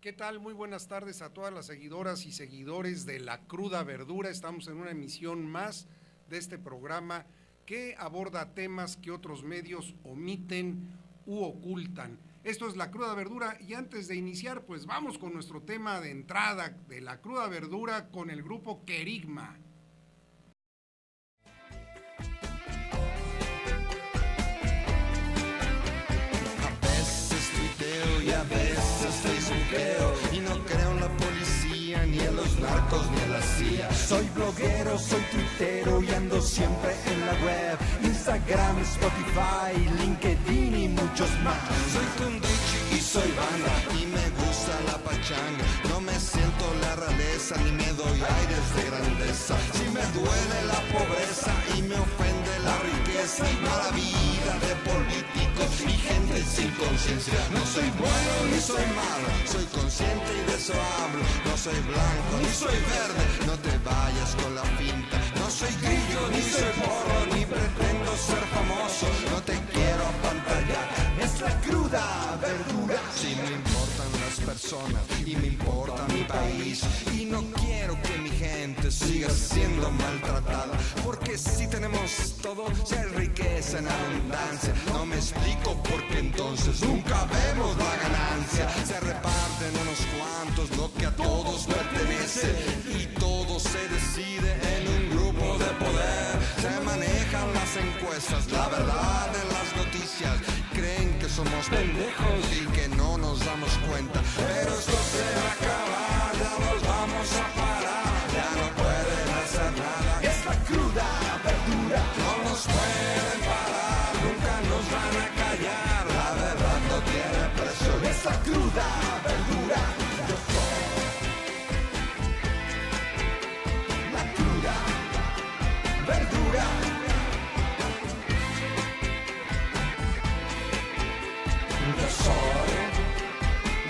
¿Qué tal? Muy buenas tardes a todas las seguidoras y seguidores de La Cruda Verdura. Estamos en una emisión más de este programa que aborda temas que otros medios omiten u ocultan. Esto es La Cruda Verdura y antes de iniciar, pues vamos con nuestro tema de entrada de La Cruda Verdura con el grupo Querigma. Y a veces facebookeo y no creo en la policía, ni en los narcos, ni en la CIA. Soy bloguero, soy tuitero y ando siempre en la web, Instagram, Spotify, LinkedIn y muchos más. Soy Tundichi y soy banda y me gusta la pachanga. No me siento la realeza ni me doy aires de grandeza. Si me duele la pobreza y me ofende la riqueza y mala vida de políticos y gente sin conciencia. No soy bueno ni soy malo, soy consciente y de eso hablo. No soy blanco ni soy verde, no te vayas con la finta. No soy grillo ni soy porro, ni pretendo ser famoso. No te quiero apantallar, es la cruda verdura. Si me importan las personas y me importa mi país, y no quiero que mi gente siga siendo maltratada, porque si tenemos todo, si hay riqueza en abundancia, no me explico por qué entonces nunca vemos la ganancia. Se reparten unos cuantos lo que a todos pertenece y todo se decide en un grupo de poder. Se manejan las encuestas, la verdad en las noticias. Creen que somos pendejos y que no nos damos cuenta, pero esto se va a acabar, ya nos vamos a parar, ya no pueden hacer nada. Es la cruda verdura, no nos pueden parar, nunca nos van a callar, la verdad no tiene precio. Es la cruda verdura, yo soy la cruda verdura. Yo soy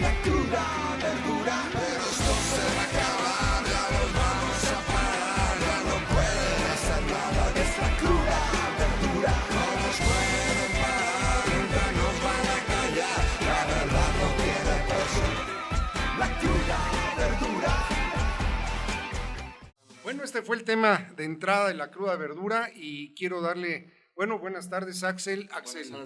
la cruda verdura, pero esto se va a acabar, ya nos vamos a parar, ya no pueden hacer nada. Es la cruda verdura, no nos pueden parar, nunca nos van a callar, la verdad no tiene precio. La cruda verdura. Bueno, este fue el tema de entrada de La Cruda Verdura y quiero darle, bueno, buenas tardes Axel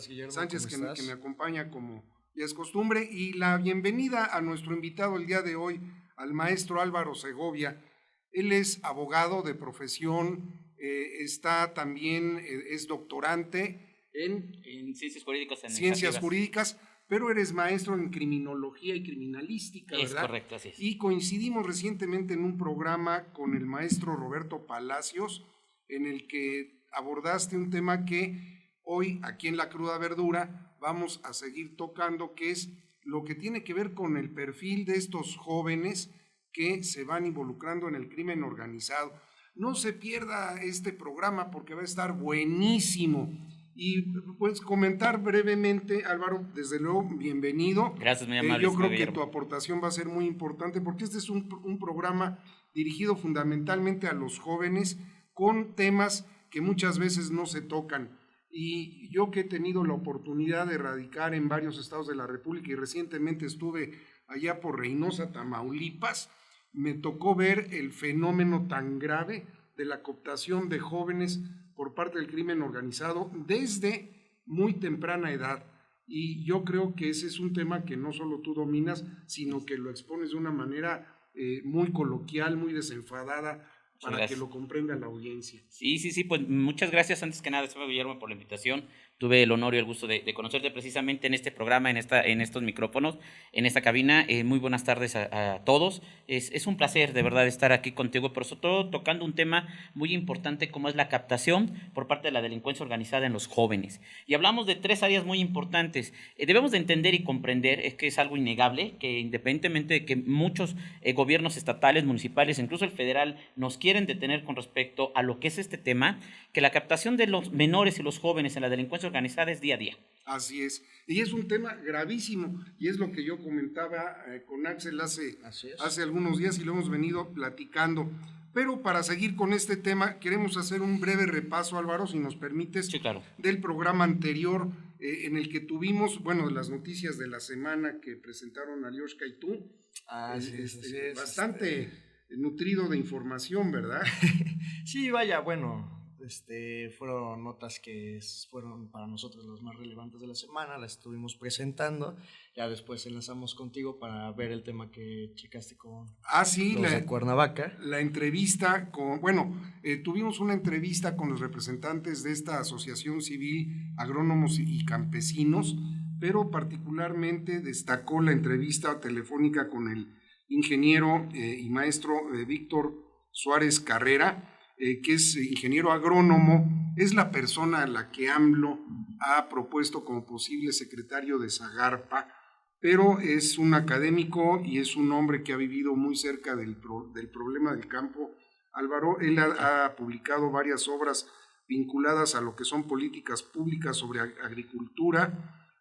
Guillermo, Sánchez ¿cómo que estás? me acompaña como ya es costumbre y la bienvenida a nuestro invitado el día de hoy, al maestro Álvaro Segovia. Él es abogado de profesión, está también, es doctorante en Ciencias Jurídicas Ciencias Jurídicas, pero eres maestro en Criminología y Criminalística, Es ¿verdad? correcto, así es. Y coincidimos recientemente en un programa con el maestro Roberto Palacios, en el que abordaste un tema que hoy, aquí en La Cruda Verdura, vamos a seguir tocando, que es lo que tiene que ver con el perfil de estos jóvenes que se van involucrando en el crimen organizado. No se pierda este programa porque va a estar buenísimo. Y pues comentar brevemente, Álvaro, desde luego, bienvenido. Gracias, muy amable. Yo creo que Guillermo. tu aportación va a ser muy importante porque este es un programa dirigido fundamentalmente a los jóvenes con temas que muchas veces no se tocan. Y yo que he tenido la oportunidad de radicar en varios estados de la República y recientemente estuve allá por Reynosa, Tamaulipas, me tocó ver el fenómeno tan grave de la cooptación de jóvenes por parte del crimen organizado desde muy temprana edad. Y yo creo que ese es un tema que no solo tú dominas, sino que lo expones de una manera muy coloquial, muy desenfadada, para que lo comprenda la audiencia. Sí, pues muchas gracias antes que nada, Guillermo, por la invitación. Tuve el honor y el gusto de conocerte precisamente en este programa, en estos micrófonos, en esta cabina. Muy buenas tardes a todos. Es un placer de verdad estar aquí contigo, pero sobre todo tocando un tema muy importante como es la captación por parte de la delincuencia organizada en los jóvenes. Y hablamos de tres áreas muy importantes. Debemos de entender y comprender que es algo innegable, que independientemente de que muchos gobiernos estatales, municipales, incluso el federal, nos quieren detener con respecto a lo que es este tema, que la captación de los menores y los jóvenes en la delincuencia organizada es día a día. Así es, y es un tema gravísimo, y es lo que yo comentaba con Axel hace algunos días y lo hemos venido platicando. Pero para seguir con este tema, queremos hacer un breve repaso, Álvaro, si nos permites, Sí, claro. del programa anterior en el que tuvimos, bueno, las noticias de la semana que presentaron Alioshka y tú, bastante nutrido de información, ¿verdad? Sí, vaya, bueno, fueron notas que fueron para nosotros las más relevantes de la semana, las estuvimos presentando, ya después enlazamos contigo para ver el tema que checaste con los de Cuernavaca. La entrevista tuvimos una entrevista con los representantes de esta asociación civil, agrónomos y campesinos, pero particularmente destacó la entrevista telefónica con el ingeniero y maestro Víctor Suárez Carrera, que es ingeniero agrónomo, es la persona a la que AMLO ha propuesto como posible secretario de Zagarpa, pero es un académico y es un hombre que ha vivido muy cerca del problema del campo. Álvaro, él ha publicado varias obras vinculadas a lo que son políticas públicas sobre agricultura,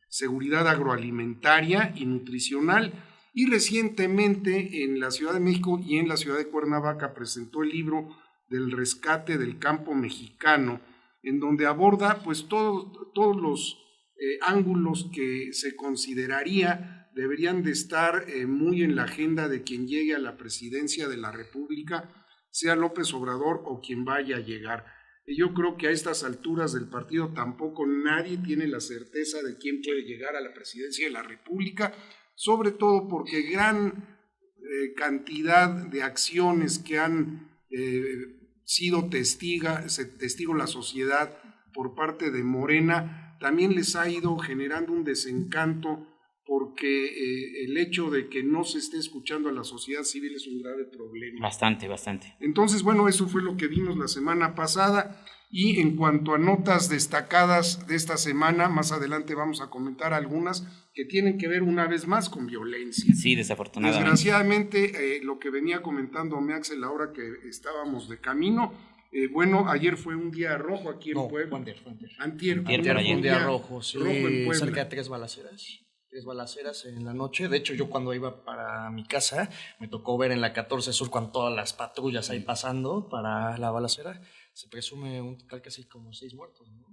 seguridad agroalimentaria y nutricional. Y recientemente en la Ciudad de México y en la ciudad de Cuernavaca presentó el libro del rescate del campo mexicano, en donde aborda pues todos los ángulos que se consideraría deberían de estar muy en la agenda de quien llegue a la presidencia de la República, sea López Obrador o quien vaya a llegar. Yo creo que a estas alturas del partido tampoco nadie tiene la certeza de quién puede llegar a la presidencia de la República, sobre todo porque gran cantidad de acciones que han sido testigo la sociedad por parte de Morena, también les ha ido generando un desencanto porque el hecho de que no se esté escuchando a la sociedad civil es un grave problema. Bastante. Entonces, bueno, eso fue lo que vimos la semana pasada. Y en cuanto a notas destacadas de esta semana, más adelante vamos a comentar algunas que tienen que ver una vez más con violencia. Sí, desafortunadamente. Desgraciadamente, lo que venía comentando Axel ahora que estábamos de camino, ayer fue un día rojo aquí en Puebla. Antier fue un día rojo, sí, rojo en Puebla. Cerca de tres balaceras en la noche. De hecho, yo cuando iba para mi casa, me tocó ver en la 14 Sur con todas las patrullas ahí pasando para la balacera. Se presume un total casi como 6 muertos, ¿no?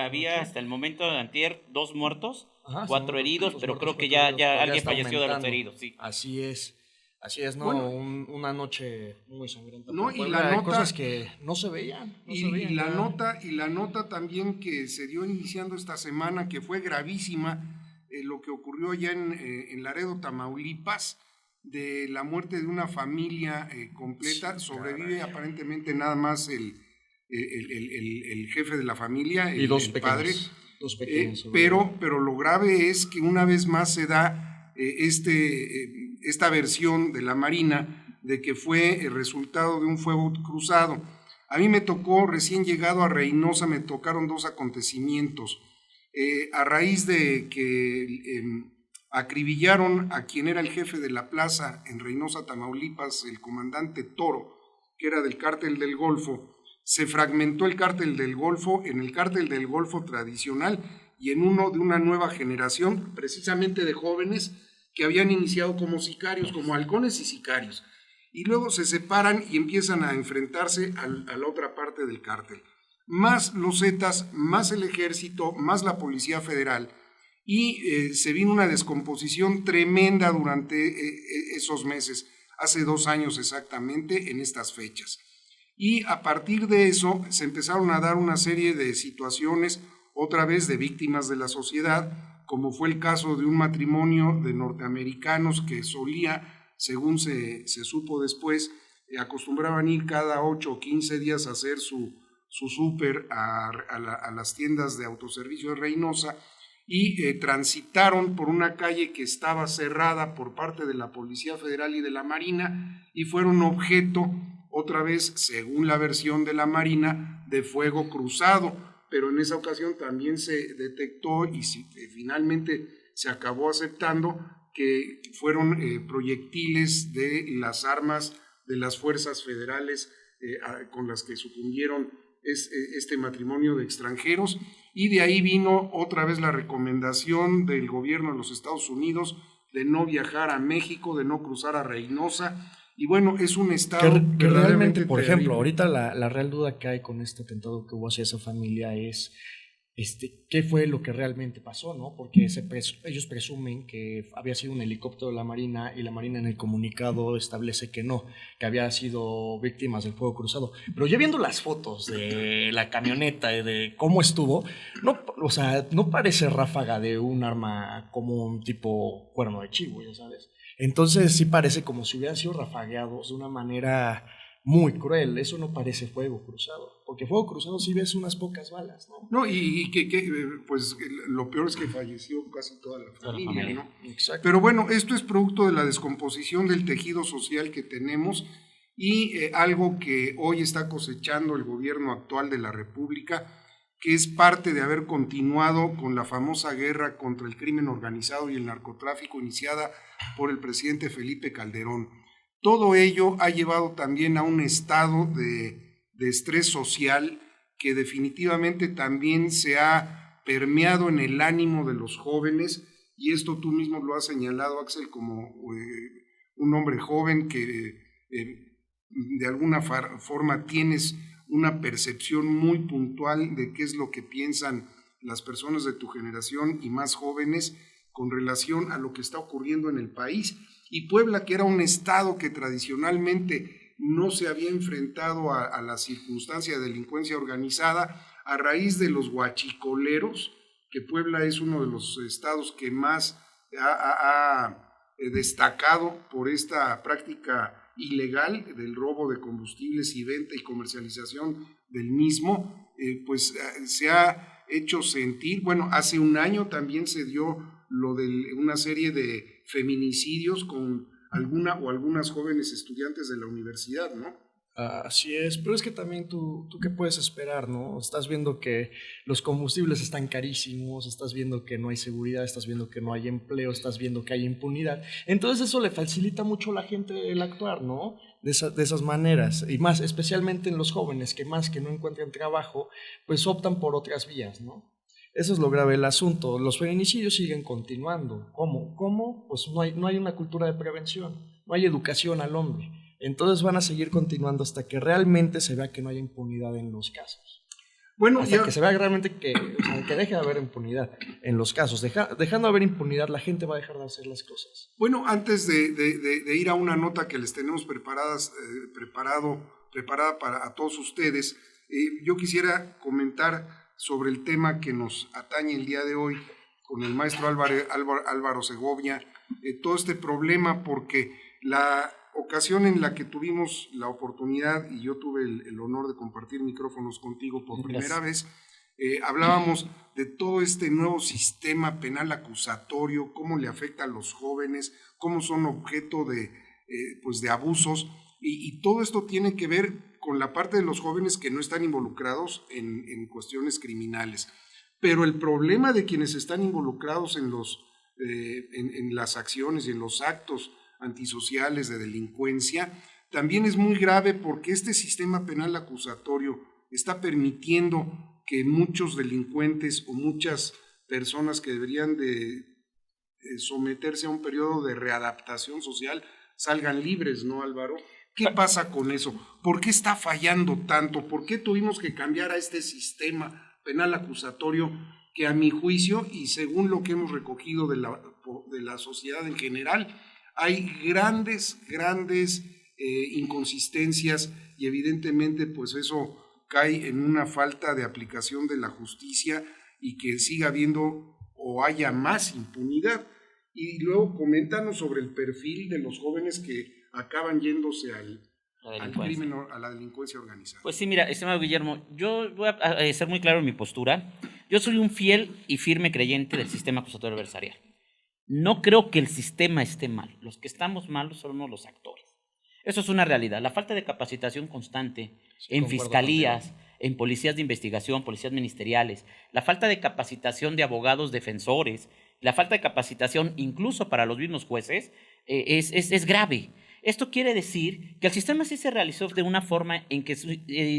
Había hasta el momento de antier 2 muertos, 4 heridos, pero creo que ya alguien falleció de los heridos. Sí. Así es, ¿no? Bueno, una noche muy sangrienta. No, y la nota, cosas que no se veían. Y la nota también que se dio iniciando esta semana, que fue gravísima, lo que ocurrió allá en Laredo, Tamaulipas, de la muerte de una familia completa. Sí, sobrevive aparentemente nada más el jefe de la familia, y dos padre. Dos pequeños. Pero lo grave es que una vez más se da esta versión de la Marina de que fue el resultado de un fuego cruzado. A mí me tocó, recién llegado a Reynosa, me tocaron 2 acontecimientos. A raíz de que acribillaron a quien era el jefe de la plaza en Reynosa, Tamaulipas, el comandante Toro, que era del Cártel del Golfo. Se fragmentó el Cártel del Golfo en el Cártel del Golfo tradicional y en uno de una nueva generación, precisamente de jóvenes que habían iniciado como sicarios, como halcones y sicarios. Y luego se separan y empiezan a enfrentarse a la otra parte del cártel. Más los Zetas, más el ejército, más la Policía Federal. Y se vino una descomposición tremenda durante esos meses, hace 2 años exactamente, en estas fechas. Y a partir de eso se empezaron a dar una serie de situaciones, otra vez de víctimas de la sociedad, como fue el caso de un matrimonio de norteamericanos que solía, según se supo después, acostumbraban ir cada 8 o 15 días a hacer su súper a las tiendas de autoservicio de Reynosa, y transitaron por una calle que estaba cerrada por parte de la Policía Federal y de la Marina y fueron objeto, otra vez, según la versión de la Marina, de fuego cruzado, pero en esa ocasión también se detectó y finalmente se acabó aceptando que fueron proyectiles de las armas de las fuerzas federales con las que sucumbieron este matrimonio de extranjeros, y de ahí vino otra vez la recomendación del gobierno de los Estados Unidos de no viajar a México, de no cruzar a Reynosa, y bueno, es un estado que realmente, por ejemplo, ahorita la real duda que hay con este atentado que hubo hacia esa familia es qué fue lo que realmente pasó, ¿no? Porque ellos presumen que había sido un helicóptero de la Marina y la Marina en el comunicado establece que no, que había sido víctimas del fuego cruzado. Pero ya viendo las fotos de la camioneta y de cómo estuvo, no, o sea, no parece ráfaga de un arma común tipo cuerno de chivo, ya sabes. Entonces sí parece como si hubieran sido rafagueados de una manera muy cruel. Eso no parece fuego cruzado, porque fuego cruzado sí ves unas pocas balas, ¿no? No, y que pues lo peor es que falleció casi toda la familia, ¿no? Exacto. Pero bueno, esto es producto de la descomposición del tejido social que tenemos y algo que hoy está cosechando el gobierno actual de la República, que es parte de haber continuado con la famosa guerra contra el crimen organizado y el narcotráfico iniciada por el presidente Felipe Calderón. Todo ello ha llevado también a un estado de estrés social que definitivamente también se ha permeado en el ánimo de los jóvenes, y esto tú mismo lo has señalado, Axel, como un hombre joven que de alguna forma tienes una percepción muy puntual de qué es lo que piensan las personas de tu generación y más jóvenes con relación a lo que está ocurriendo en el país. Y Puebla, que era un estado que tradicionalmente no se había enfrentado a la circunstancia de delincuencia organizada, a raíz de los huachicoleros, que Puebla es uno de los estados que más ha destacado por esta práctica ilegal del robo de combustibles y venta y comercialización del mismo, pues se ha hecho sentir. Bueno, hace un año también se dio lo de una serie de feminicidios con algunas jóvenes estudiantes de la universidad, ¿no? Así es, pero es que también tú qué puedes esperar, ¿no? Estás viendo que los combustibles están carísimos, estás viendo que no hay seguridad, estás viendo que no hay empleo, estás viendo que hay impunidad. Entonces eso le facilita mucho a la gente el actuar, ¿no? De esas maneras, y más especialmente en los jóvenes que más que no encuentran trabajo, pues optan por otras vías, ¿no? Eso es lo grave del asunto. Los feminicidios siguen continuando. ¿Cómo? Pues no hay una cultura de prevención, no hay educación al hombre. Entonces van a seguir continuando hasta que realmente se vea que no hay impunidad en los casos. Bueno, hasta que se vea realmente que deje de haber impunidad en los casos. Dejando de haber impunidad, la gente va a dejar de hacer las cosas. Bueno, antes de ir a una nota que les tenemos preparada para todos ustedes, yo quisiera comentar sobre el tema que nos atañe el día de hoy con el maestro Álvaro Segovia, todo este problema, porque la ocasión en la que tuvimos la oportunidad, y yo tuve el honor de compartir micrófonos contigo por primera vez, hablábamos de todo este nuevo sistema penal acusatorio, cómo le afecta a los jóvenes, cómo son objeto de abusos, y todo esto tiene que ver con la parte de los jóvenes que no están involucrados en cuestiones criminales. Pero el problema de quienes están involucrados en las acciones y en los actos antisociales de delincuencia también es muy grave, porque este sistema penal acusatorio está permitiendo que muchos delincuentes o muchas personas que deberían de someterse a un periodo de readaptación social salgan libres, ¿no, Álvaro? ¿Qué pasa con eso? ¿Por qué está fallando tanto? ¿Por qué tuvimos que cambiar a este sistema penal acusatorio que, a mi juicio, y según lo que hemos recogido de la sociedad en general, hay grandes inconsistencias, y evidentemente pues eso cae en una falta de aplicación de la justicia y que siga habiendo o haya más impunidad? Y luego coméntanos sobre el perfil de los jóvenes que acaban yéndose al crimen, a la delincuencia organizada. Pues sí, mira, estimado Guillermo, yo voy a ser muy claro en mi postura. Yo soy un fiel y firme creyente del sistema acusatorio adversarial. No creo que el sistema esté mal. Los que estamos malos somos los actores. Eso es una realidad. La falta de capacitación constante en fiscalías, en policías de investigación, policías ministeriales, la falta de capacitación de abogados defensores, la falta de capacitación incluso para los mismos jueces es grave. Esto quiere decir que el sistema sí se realizó de una forma en que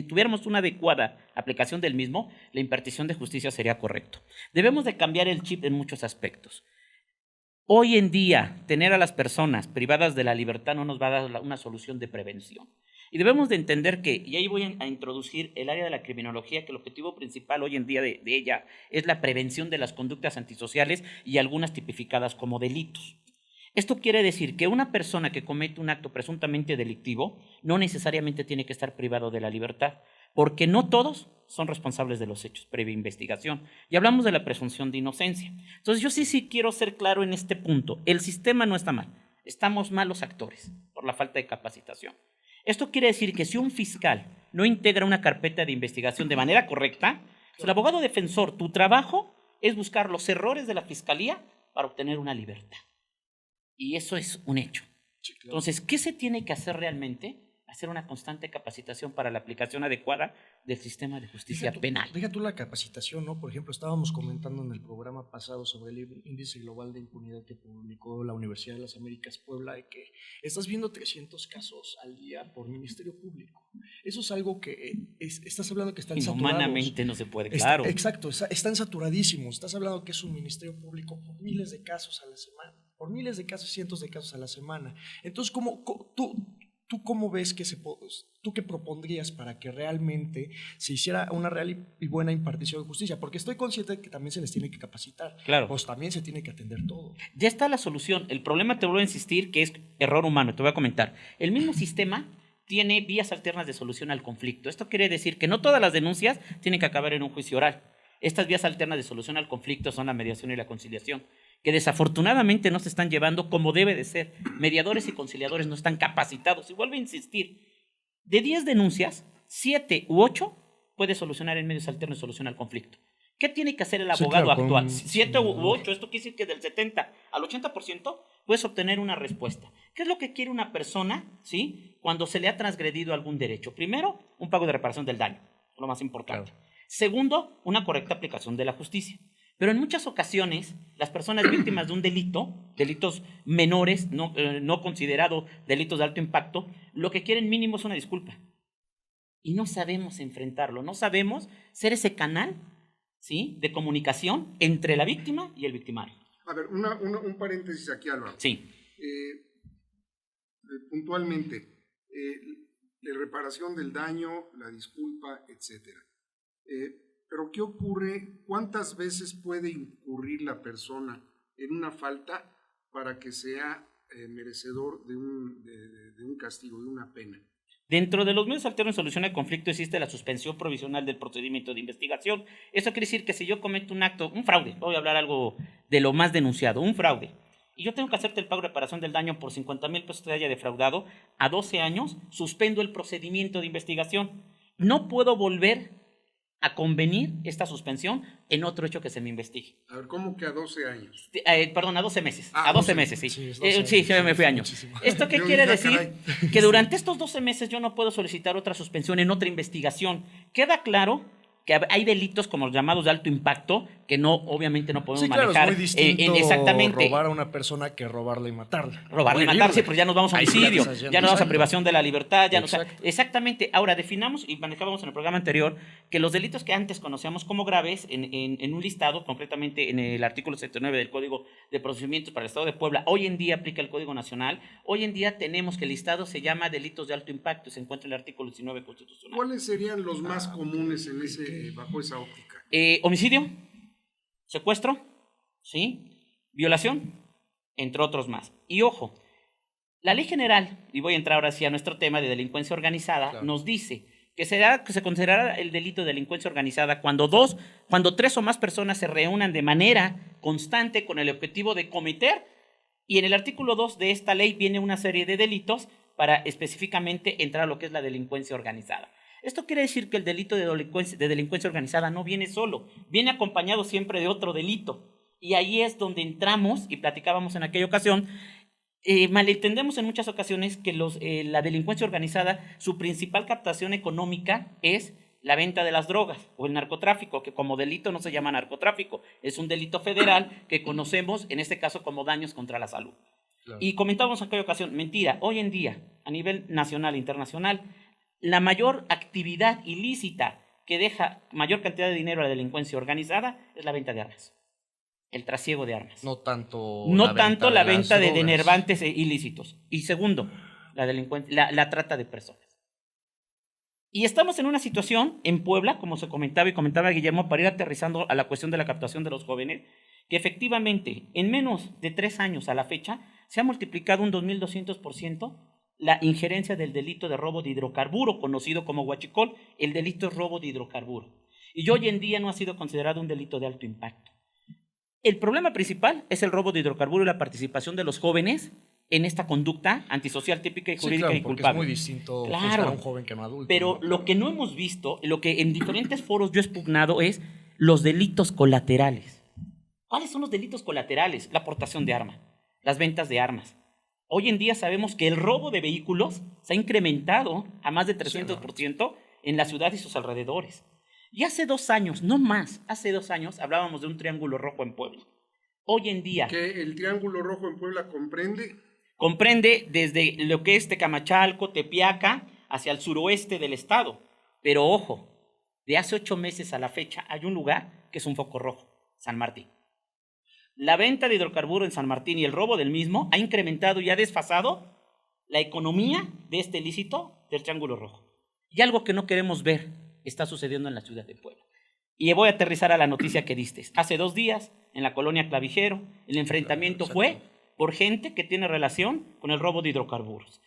tuviéramos una adecuada aplicación del mismo, la impartición de justicia sería correcto. Debemos de cambiar el chip en muchos aspectos. Hoy en día, tener a las personas privadas de la libertad no nos va a dar una solución de prevención. Y debemos de entender que, y ahí voy a introducir el área de la criminología, que el objetivo principal hoy en día de ella es la prevención de las conductas antisociales y algunas tipificadas como delitos. Esto quiere decir que una persona que comete un acto presuntamente delictivo no necesariamente tiene que estar privado de la libertad, porque no todos son responsables de los hechos previa investigación. Y hablamos de la presunción de inocencia. Entonces yo sí quiero ser claro en este punto. El sistema no está mal, estamos mal los actores por la falta de capacitación. Esto quiere decir que si un fiscal no integra una carpeta de investigación de manera correcta, el abogado defensor, tu trabajo es buscar los errores de la fiscalía para obtener una libertad. Y eso es un hecho. Sí, claro. Entonces, ¿qué se tiene que hacer realmente? Hacer una constante capacitación para la aplicación adecuada del sistema de justicia penal. Deja tú la capacitación, ¿no? Por ejemplo, estábamos comentando en el programa pasado sobre el índice global de impunidad que publicó la Universidad de las Américas Puebla, de que estás viendo 300 casos al día por Ministerio Público. Eso es algo que estás hablando que están saturados. Humanamente no se puede, claro. Exacto, están saturadísimos. Estás hablando que es un Ministerio Público por miles de casos a la semana, por miles de casos, cientos de casos a la semana. Entonces, ¿Tú cómo ves tú qué propondrías para que realmente se hiciera una real y buena impartición de justicia? Porque estoy consciente de que también se les tiene que capacitar. Claro. Pues también se tiene que atender todo. Ya está la solución. El problema, te vuelvo a insistir, que es error humano. Te voy a comentar. El mismo sistema tiene vías alternas de solución al conflicto. Esto quiere decir que no todas las denuncias tienen que acabar en un juicio oral. Estas vías alternas de solución al conflicto son la mediación y la conciliación, que desafortunadamente no se están llevando como debe de ser. Mediadores y conciliadores no están capacitados. Y vuelvo a insistir, de 10 denuncias, 7 u 8 puede solucionar en medios alternos de solución al conflicto. ¿Qué tiene que hacer el abogado actual? 7 u 8, esto quiere decir que del 70 al 80% puedes obtener una respuesta. ¿Qué es lo que quiere una persona, ¿sí?, cuando se le ha transgredido algún derecho? Primero, un pago de reparación del daño, lo más importante. Claro. Segundo, una correcta aplicación de la justicia. Pero en muchas ocasiones, las personas víctimas de un delito, delitos menores, no considerados delitos de alto impacto, lo que quieren mínimo es una disculpa. Y no sabemos enfrentarlo, no sabemos ser ese canal, ¿sí?, de comunicación entre la víctima y el victimario. A ver, un paréntesis aquí, Álvaro. Sí. Puntualmente, la reparación del daño, la disculpa, etcétera. Pero ¿qué ocurre? ¿Cuántas veces puede incurrir la persona en una falta para que sea merecedor de un castigo, de una pena? Dentro de los medios alternos de solución al conflicto existe la suspensión provisional del procedimiento de investigación. Eso quiere decir que si yo cometo un acto, un fraude, voy a hablar algo de lo más denunciado, un fraude, y yo tengo que hacerte el pago de reparación del daño por 50,000 pesos que haya defraudado, a 12 años suspendo el procedimiento de investigación. No puedo volver a convenir esta suspensión en otro hecho que se me investigue. A ver, ¿cómo que a 12 años? Perdón, a 12 meses. A 12 meses, sí. Sí, me fui años. Muchísimo. ¿Esto qué quiere decir? Que durante estos 12 meses yo no puedo solicitar otra suspensión en otra investigación. Queda claro que hay delitos como los llamados de alto impacto que obviamente no podemos manejar. Claro, es muy distinto exactamente. Robar a una persona que robarla y matarla. Robarla y matarla, sí, pero ya nos vamos a homicidio, ya nos vamos a privación de la libertad. Exactamente. Ahora, definamos y manejábamos en el programa anterior que los delitos que antes conocíamos como graves en un listado, concretamente en el artículo 79 del Código de Procedimientos para el Estado de Puebla, hoy en día aplica el Código Nacional. Hoy en día tenemos que el listado se llama delitos de alto impacto y se encuentra en el artículo 19 constitucional. ¿Cuáles serían los más comunes bajo esa óptica? Homicidio, secuestro, ¿sí?, violación, entre otros más. Y ojo, la Ley General, y voy a entrar ahora sí a nuestro tema de delincuencia organizada, claro, nos dice que se considerará el delito de delincuencia organizada cuando 3 o más personas se reúnan de manera constante con el objetivo de cometer, y en el artículo 2 de esta ley viene una serie de delitos para específicamente entrar a lo que es la delincuencia organizada. Esto quiere decir que el delito de delincuencia organizada no viene solo, viene acompañado siempre de otro delito. Y ahí es donde entramos, y platicábamos en aquella ocasión, malentendemos en muchas ocasiones que la delincuencia organizada, su principal captación económica es la venta de las drogas o el narcotráfico, que como delito no se llama narcotráfico, es un delito federal que conocemos en este caso como daños contra la salud. Claro. Y comentábamos en aquella ocasión, mentira, hoy en día, a nivel nacional e internacional, la mayor actividad ilícita que deja mayor cantidad de dinero a la delincuencia organizada es la venta de armas, el trasiego de armas. No tanto la venta de enervantes ilícitos. Y segundo, la trata de personas. Y estamos en una situación en Puebla, como se comentaba y comentaba Guillermo, para ir aterrizando a la cuestión de la captación de los jóvenes, que efectivamente en menos de 3 años a la fecha se ha multiplicado un 2200% la injerencia del delito de robo de hidrocarburo, conocido como huachicol. El delito es robo de hidrocarburo. Y hoy en día no ha sido considerado un delito de alto impacto. El problema principal es el robo de hidrocarburo y la participación de los jóvenes en esta conducta antisocial típica y jurídica y culpable. Es muy distinto juzgar a un joven que a un adulto. Pero lo que no hemos visto, lo que en diferentes foros yo he expugnado es los delitos colaterales. ¿Cuáles son los delitos colaterales? La aportación de arma, las ventas de armas. Hoy en día sabemos que el robo de vehículos se ha incrementado a más de 300% en la ciudad y sus alrededores. Y hace 2 años, no más, hace 2 años hablábamos de un triángulo rojo en Puebla. Hoy en día... ¿Que el triángulo rojo en Puebla comprende? Comprende desde lo que es Tecamachalco, Tepiaca, hacia el suroeste del estado. Pero ojo, de hace 8 meses a la fecha hay un lugar que es un foco rojo, San Martín. La venta de hidrocarburo en San Martín y el robo del mismo ha incrementado y ha desfasado la economía de este ilícito del Triángulo Rojo. Y algo que no queremos ver está sucediendo en la ciudad de Puebla. Y voy a aterrizar a la noticia que diste. Hace 2 días, en la colonia Clavijero, el enfrentamiento fue por gente que tiene relación con el robo de hidrocarburos.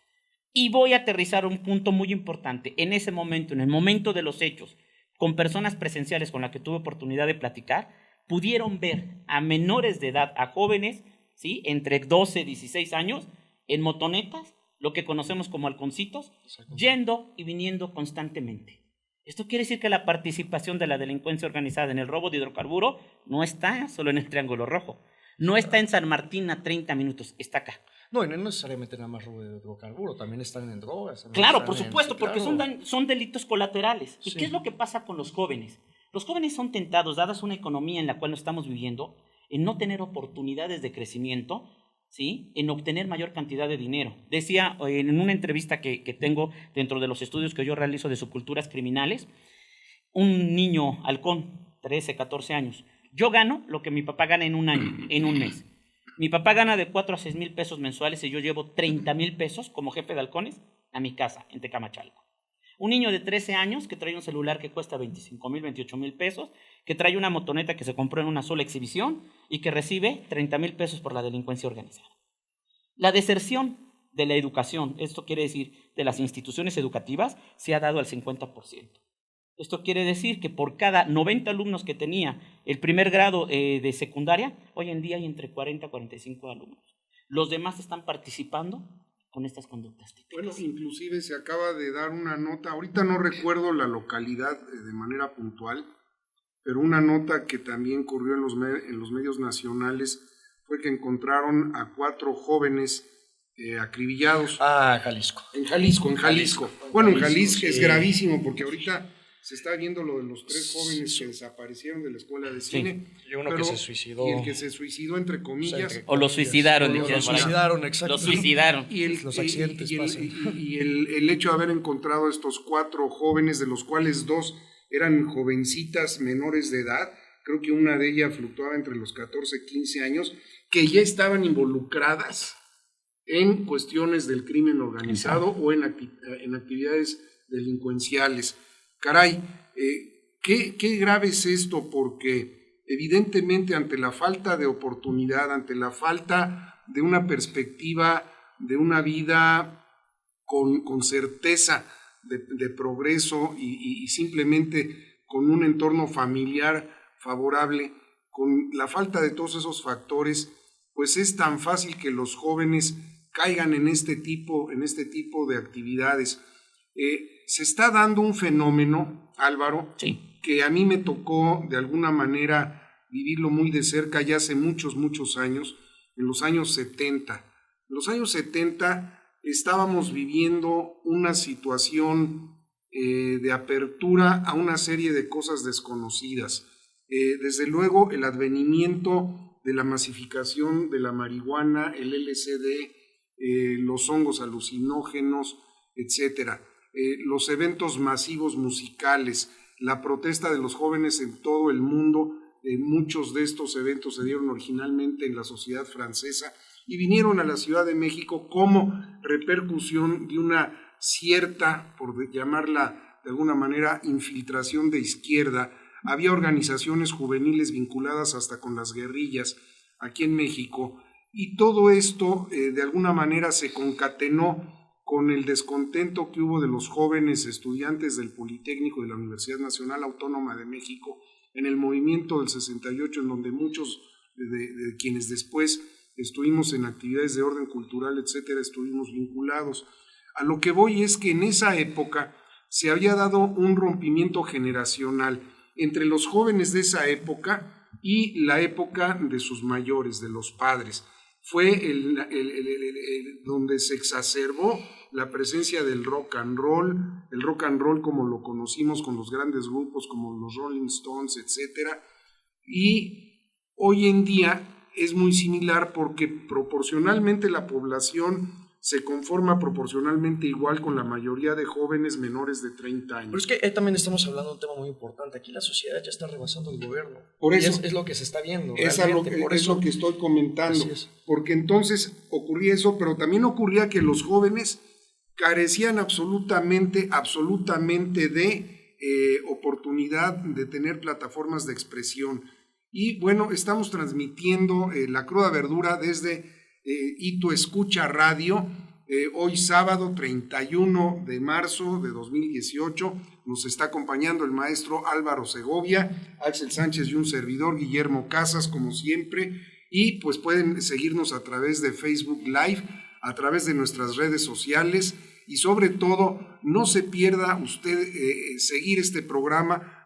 Y voy a aterrizar un punto muy importante. En ese momento, en el momento de los hechos, con personas presenciales con las que tuve oportunidad de platicar, pudieron ver a menores de edad, a jóvenes, ¿sí?, entre 12 y 16 años, en motonetas, lo que conocemos como halconcitos, yendo y viniendo constantemente. Esto quiere decir que la participación de la delincuencia organizada en el robo de hidrocarburo no está solo en el Triángulo Rojo, no está en San Martín a 30 minutos, está acá. No, y no necesariamente nada más robo de hidrocarburo, también están en drogas. Claro, por supuesto, porque son delitos colaterales. ¿Y qué es lo que pasa con los jóvenes? Los jóvenes son tentados, dadas una economía en la cual no estamos viviendo, en no tener oportunidades de crecimiento, ¿sí?, en obtener mayor cantidad de dinero. Decía en una entrevista que tengo dentro de los estudios que yo realizo de subculturas criminales, un niño halcón, 13, 14 años, yo gano lo que mi papá gana en un año, en un mes. Mi papá gana de 4 a 6 mil pesos mensuales y yo llevo 30 mil pesos como jefe de halcones a mi casa en Tecamachalco. Un niño de 13 años que trae un celular que cuesta 25 mil, 28 mil pesos, que trae una motoneta que se compró en una sola exhibición y que recibe 30 mil pesos por la delincuencia organizada. La deserción de la educación, esto quiere decir de las instituciones educativas, se ha dado al 50%. Esto quiere decir que por cada 90 alumnos que tenía el primer grado de secundaria, hoy en día hay entre 40 y 45 alumnos. Los demás están participando con estas conductas típicas. Bueno, inclusive se acaba de dar una nota, ahorita no recuerdo la localidad de manera puntual, pero una nota que también corrió en los medios nacionales fue que encontraron a 4 jóvenes acribillados. Jalisco. En Jalisco. Bueno, en Jalisco es gravísimo porque ahorita se está viendo lo de los 3 jóvenes que desaparecieron de la escuela de cine. Y uno que se suicidó. Y el que se suicidó, entre comillas. O lo suicidaron. Lo suicidaron, exacto. Lo suicidaron. Los accidentes pasan. Y el hecho de haber encontrado estos 4 jóvenes, de los cuales 2 eran jovencitas menores de edad, creo que una de ellas fluctuaba entre los 14 y 15 años, que ya estaban involucradas en cuestiones del crimen organizado o en actividades delincuenciales. Caray, qué grave es esto, porque evidentemente ante la falta de oportunidad, ante la falta de una perspectiva de una vida con certeza de progreso y simplemente con un entorno familiar favorable, con la falta de todos esos factores, pues es tan fácil que los jóvenes caigan en este tipo de actividades. Se está dando un fenómeno, Álvaro, que a mí me tocó de alguna manera vivirlo muy de cerca ya hace muchos años, en los años 70. En los años 70 estábamos viviendo una situación de apertura a una serie de cosas desconocidas. Desde luego el advenimiento de la masificación de la marihuana, el LSD, los hongos alucinógenos, etcétera. Los eventos masivos musicales, la protesta de los jóvenes en todo el mundo, muchos de estos eventos se dieron originalmente en la sociedad francesa y vinieron a la Ciudad de México como repercusión de una cierta, por llamarla de alguna manera, infiltración de izquierda. Había organizaciones juveniles vinculadas hasta con las guerrillas aquí en México, y todo esto de alguna manera se concatenó con el descontento que hubo de los jóvenes estudiantes del Politécnico y de la Universidad Nacional Autónoma de México en el movimiento del 68, en donde muchos de quienes después estuvimos en actividades de orden cultural, etcétera, estuvimos vinculados. A lo que voy es que en esa época se había dado un rompimiento generacional entre los jóvenes de esa época y la época de sus mayores, de los padres. Fue donde se exacerbó la presencia del rock and roll, el rock and roll como lo conocimos con los grandes grupos como los Rolling Stones, etcétera. Y hoy en día es muy similar porque proporcionalmente la población se conforma proporcionalmente igual con la mayoría de jóvenes menores de 30 años. Pero es que ahí también estamos hablando de un tema muy importante. Aquí la sociedad ya está rebasando el gobierno. Por eso, es lo que se está viendo. Es lo que estoy comentando. Porque entonces ocurría eso, pero también ocurría que los jóvenes carecían absolutamente de oportunidad de tener plataformas de expresión. Y bueno, estamos transmitiendo La Cruda Verdura desde Ito Escucha Radio, hoy sábado 31 de marzo de 2018, nos está acompañando el maestro Álvaro Segovia, Axel Sánchez y un servidor, Guillermo Casas, como siempre, y pues pueden seguirnos a través de Facebook Live, a través de nuestras redes sociales, y sobre todo, no se pierda usted seguir este programa.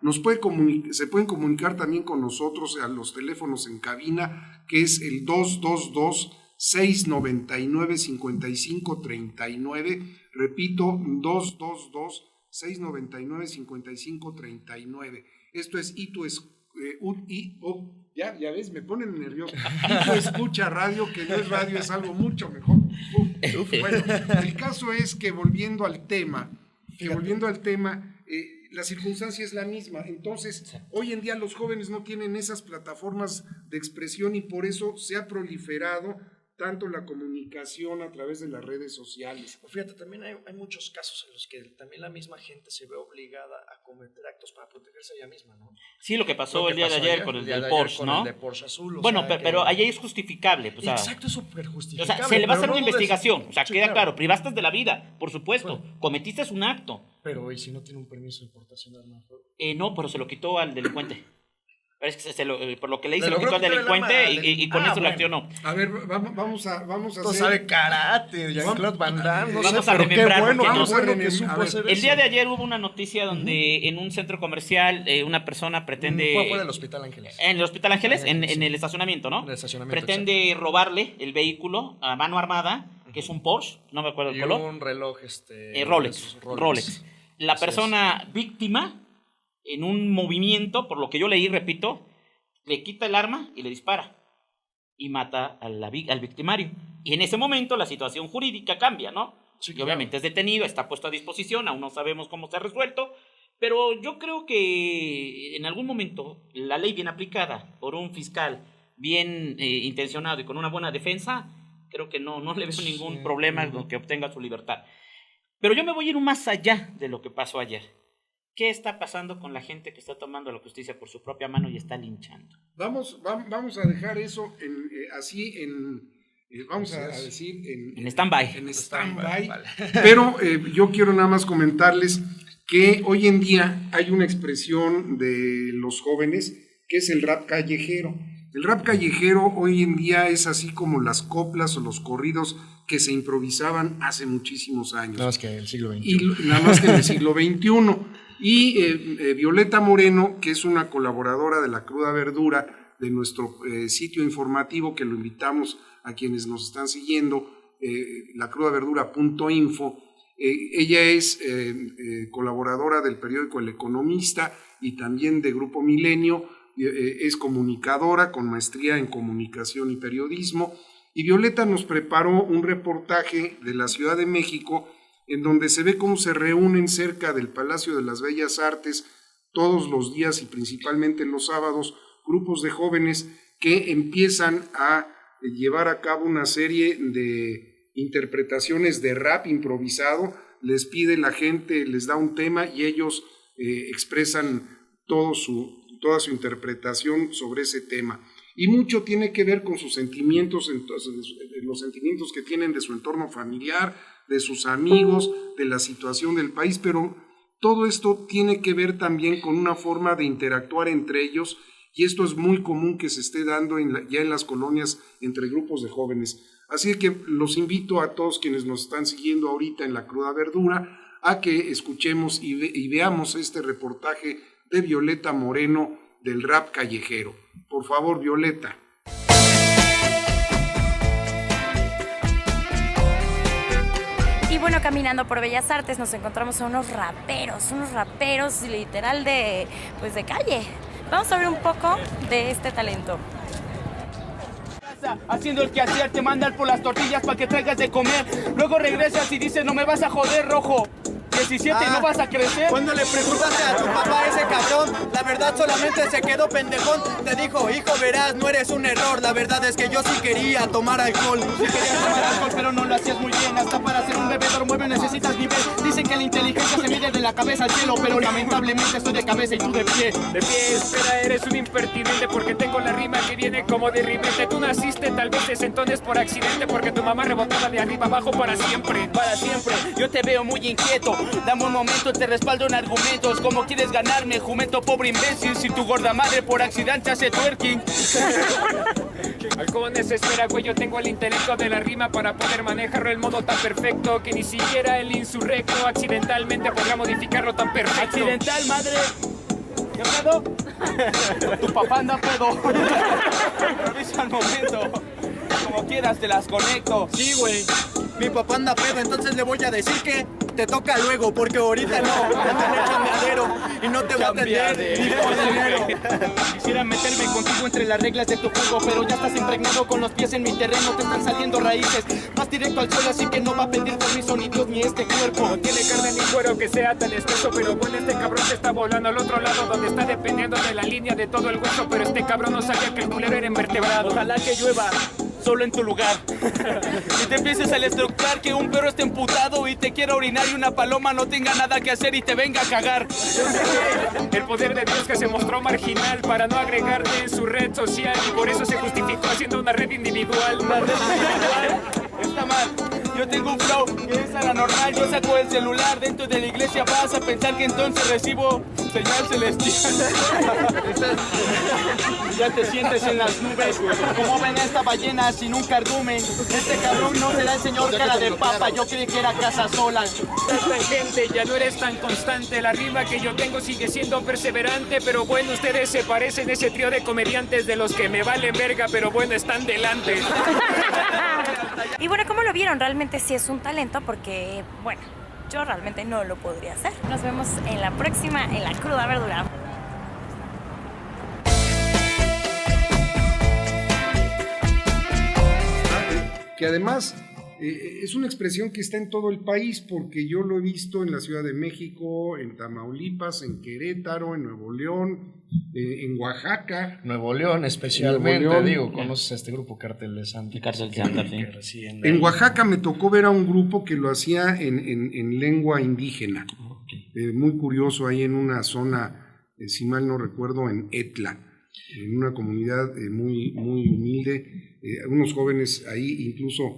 Se pueden comunicar también con nosotros a los teléfonos en cabina, que es el 222-699-5539, repito, 222-699-5539. Esto es ya ves, me ponen nervioso. Ito Escucha Radio, que no es radio, es algo mucho mejor. Bueno, el caso es que volviendo al tema, la circunstancia es la misma. Entonces, hoy en día los jóvenes no tienen esas plataformas de expresión y por eso se ha proliferado tanto la comunicación a través de las redes sociales. Fíjate, también hay muchos casos en los que también la misma gente se ve obligada a cometer actos para protegerse ella misma, ¿no? Sí, lo que pasó el día de ayer con el del Porsche, ¿no? El de Porsche azul. Bueno, pero allí es justificable. O sea, exacto, es súper justificable. O sea, se le va a hacer una investigación. O sea, sí, queda claro, privaste de la vida, por supuesto. Bueno, cometiste un acto. Pero, ¿y si no tiene un permiso de portación de arma de fuego? No, pero se lo quitó al delincuente. Es que por lo que le hice lo quitó al delincuente y con eso lo accionó. A ver, vamos a hacer... sabe karate, Jean-Claude Van Damme, vamos a remembrar. El día de ayer hubo una noticia donde en un centro comercial una persona pretende... ¿Cuál fue del Hospital Ángeles? En el Hospital Ángeles, en el estacionamiento, ¿no? En el estacionamiento, pretende robarle el vehículo a mano armada, que es un Porsche, no me acuerdo el color. Y un reloj, Rolex. La persona víctima, en un movimiento, por lo que yo leí, repito, le quita el arma y le dispara y mata al victimario. Y en ese momento la situación jurídica cambia, ¿no? Sí, y obviamente es detenido, está puesto a disposición, aún no sabemos cómo se ha resuelto, pero yo creo que en algún momento la ley bien aplicada por un fiscal bien intencionado y con una buena defensa, creo que no le veo ningún problema en que obtenga su libertad. Pero yo me voy a ir más allá de lo que pasó ayer. ¿Qué está pasando con la gente que está tomando la justicia por su propia mano y está linchando? Vamos a dejar eso en stand-by. En stand-by. Vale. Pero yo quiero nada más comentarles que hoy en día hay una expresión de los jóvenes que es el rap callejero. El rap callejero hoy en día es así como las coplas o los corridos que se improvisaban hace muchísimos años. Nada más que en el siglo XXI. Y Violeta Moreno, que es una colaboradora de La Cruda Verdura, de nuestro sitio informativo, que lo invitamos a quienes nos están siguiendo, lacrudaverdura.info. Ella es colaboradora del periódico El Economista y también de Grupo Milenio, es comunicadora con maestría en comunicación y periodismo. Y Violeta nos preparó un reportaje de la Ciudad de México en donde se ve cómo se reúnen cerca del Palacio de las Bellas Artes todos los días y principalmente los sábados grupos de jóvenes que empiezan a llevar a cabo una serie de interpretaciones de rap improvisado les pide la gente, les da un tema y ellos expresan toda su interpretación sobre ese tema. Y mucho tiene que ver con sus sentimientos, entonces, los sentimientos que tienen de su entorno familiar, de sus amigos, de la situación del país, pero todo esto tiene que ver también con una forma de interactuar entre ellos, y esto es muy común que se esté dando ya en las colonias entre grupos de jóvenes. Así que los invito a todos quienes nos están siguiendo ahorita en La Cruda Verdura a que escuchemos y veamos este reportaje de Violeta Moreno del rap callejero. Por favor, Violeta. Y bueno, caminando por Bellas Artes nos encontramos a unos raperos literal de calle. Vamos a ver un poco de este talento. Haciendo el quehacer, te mandan por las tortillas para que traigas de comer. Luego regresas y dices, no me vas a joder, rojo. 17 y no vas a crecer. Cuando le preguntaste a tu papá, ese cabrón, la verdad solamente se quedó pendejón. Te dijo, hijo, verás, no eres un error. La verdad es que yo sí quería tomar alcohol. Sí querías tomar alcohol, pero no lo hacías muy bien. Hasta para ser un bebedor mueve necesitas nivel. Dicen que la inteligencia se mide de la cabeza al cielo, pero lamentablemente estoy de cabeza y tú de pie. De pie, espera, eres un impertinente porque tengo la rima que viene como de rimete. Tú naciste tal vez de sentones por accidente porque tu mamá rebotaba de arriba abajo para siempre. Para siempre, yo te veo muy inquieto. Dame un momento, te respaldo en argumentos. ¿Cómo quieres ganarme, jumento pobre imbécil? Si tu gorda madre por accidente hace twerking. Halcones, espera, güey, yo tengo el intelecto de la rima para poder manejarlo en modo tan perfecto que ni siquiera el insurrecto accidentalmente podrá modificarlo tan perfecto. Accidental, madre. ¿Qué pedo? Tu papá anda pedo. Improvisa al momento. Como quieras, te las conecto. Sí, güey. Mi papá anda pedo, entonces le voy a decir que te toca luego, porque ahorita no. Voy a tener cambiadero y no te voy a atender ni por dinero. Quisiera meterme contigo entre las reglas de tu juego, pero ya estás impregnado con los pies en mi terreno, te están saliendo raíces. Más directo al suelo, así que no va a pedir permiso ni Dios ni este cuerpo. No tiene carne ni cuero que sea tan espeso, pero bueno, este cabrón se está volando al otro lado donde está dependiendo de la línea de todo el hueso, pero este cabrón no sabía que el culero era invertebrado. Ojalá que llueva solo en tu lugar y te empieces a electrocutar, que un perro esté emputado y te quiera orinar y una paloma no tenga nada que hacer y te venga a cagar. El poder de Dios que se mostró marginal para no agregarte en su red social y por eso se justificó haciendo una red individual. Una red individual está mal. Yo tengo un flow que es a la normal. Yo saco el celular dentro de la iglesia. Vas a pensar que entonces recibo señal celestial. Ya te sientes en las nubes. Como ven esta ballena sin un cardumen. Este cabrón no será el señor cara de papa. Yo creí que era casa sola. Tanta gente, ya no eres tan constante. La rima que yo tengo sigue siendo perseverante. Pero bueno, ustedes se parecen ese trío de comediantes de los que me valen verga, pero bueno, están delante. Y bueno, ¿cómo lo vieron? Realmente sí es un talento porque, bueno, yo realmente no lo podría hacer. Nos vemos en la próxima, en La Cruda Verdura. Que además es una expresión que está en todo el país, porque yo lo he visto en la Ciudad de México, en Tamaulipas, en Querétaro, en Nuevo León, en Oaxaca. Nuevo León especialmente, Nuevo León. Digo, conoces a este grupo Cártel de Santa. Cártel de Santa, sí. En Oaxaca me tocó ver a un grupo que lo hacía en lengua indígena. Okay. Muy curioso, ahí en una zona, si mal no recuerdo, en Etla, en una comunidad muy humilde. Unos jóvenes ahí, incluso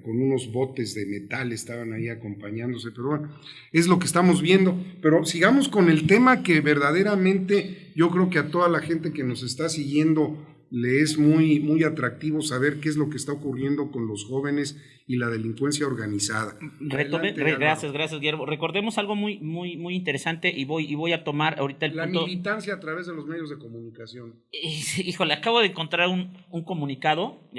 con unos botes de metal, estaban ahí acompañándose, pero bueno, es lo que estamos viendo. Pero sigamos con el tema que verdaderamente yo creo que a toda la gente que nos está siguiendo le es muy atractivo saber qué es lo que está ocurriendo con los jóvenes y la delincuencia organizada. Gracias, Guillermo. Recordemos algo muy interesante y voy a tomar ahorita el punto. La militancia a través de los medios de comunicación. Híjole, acabo de encontrar un comunicado,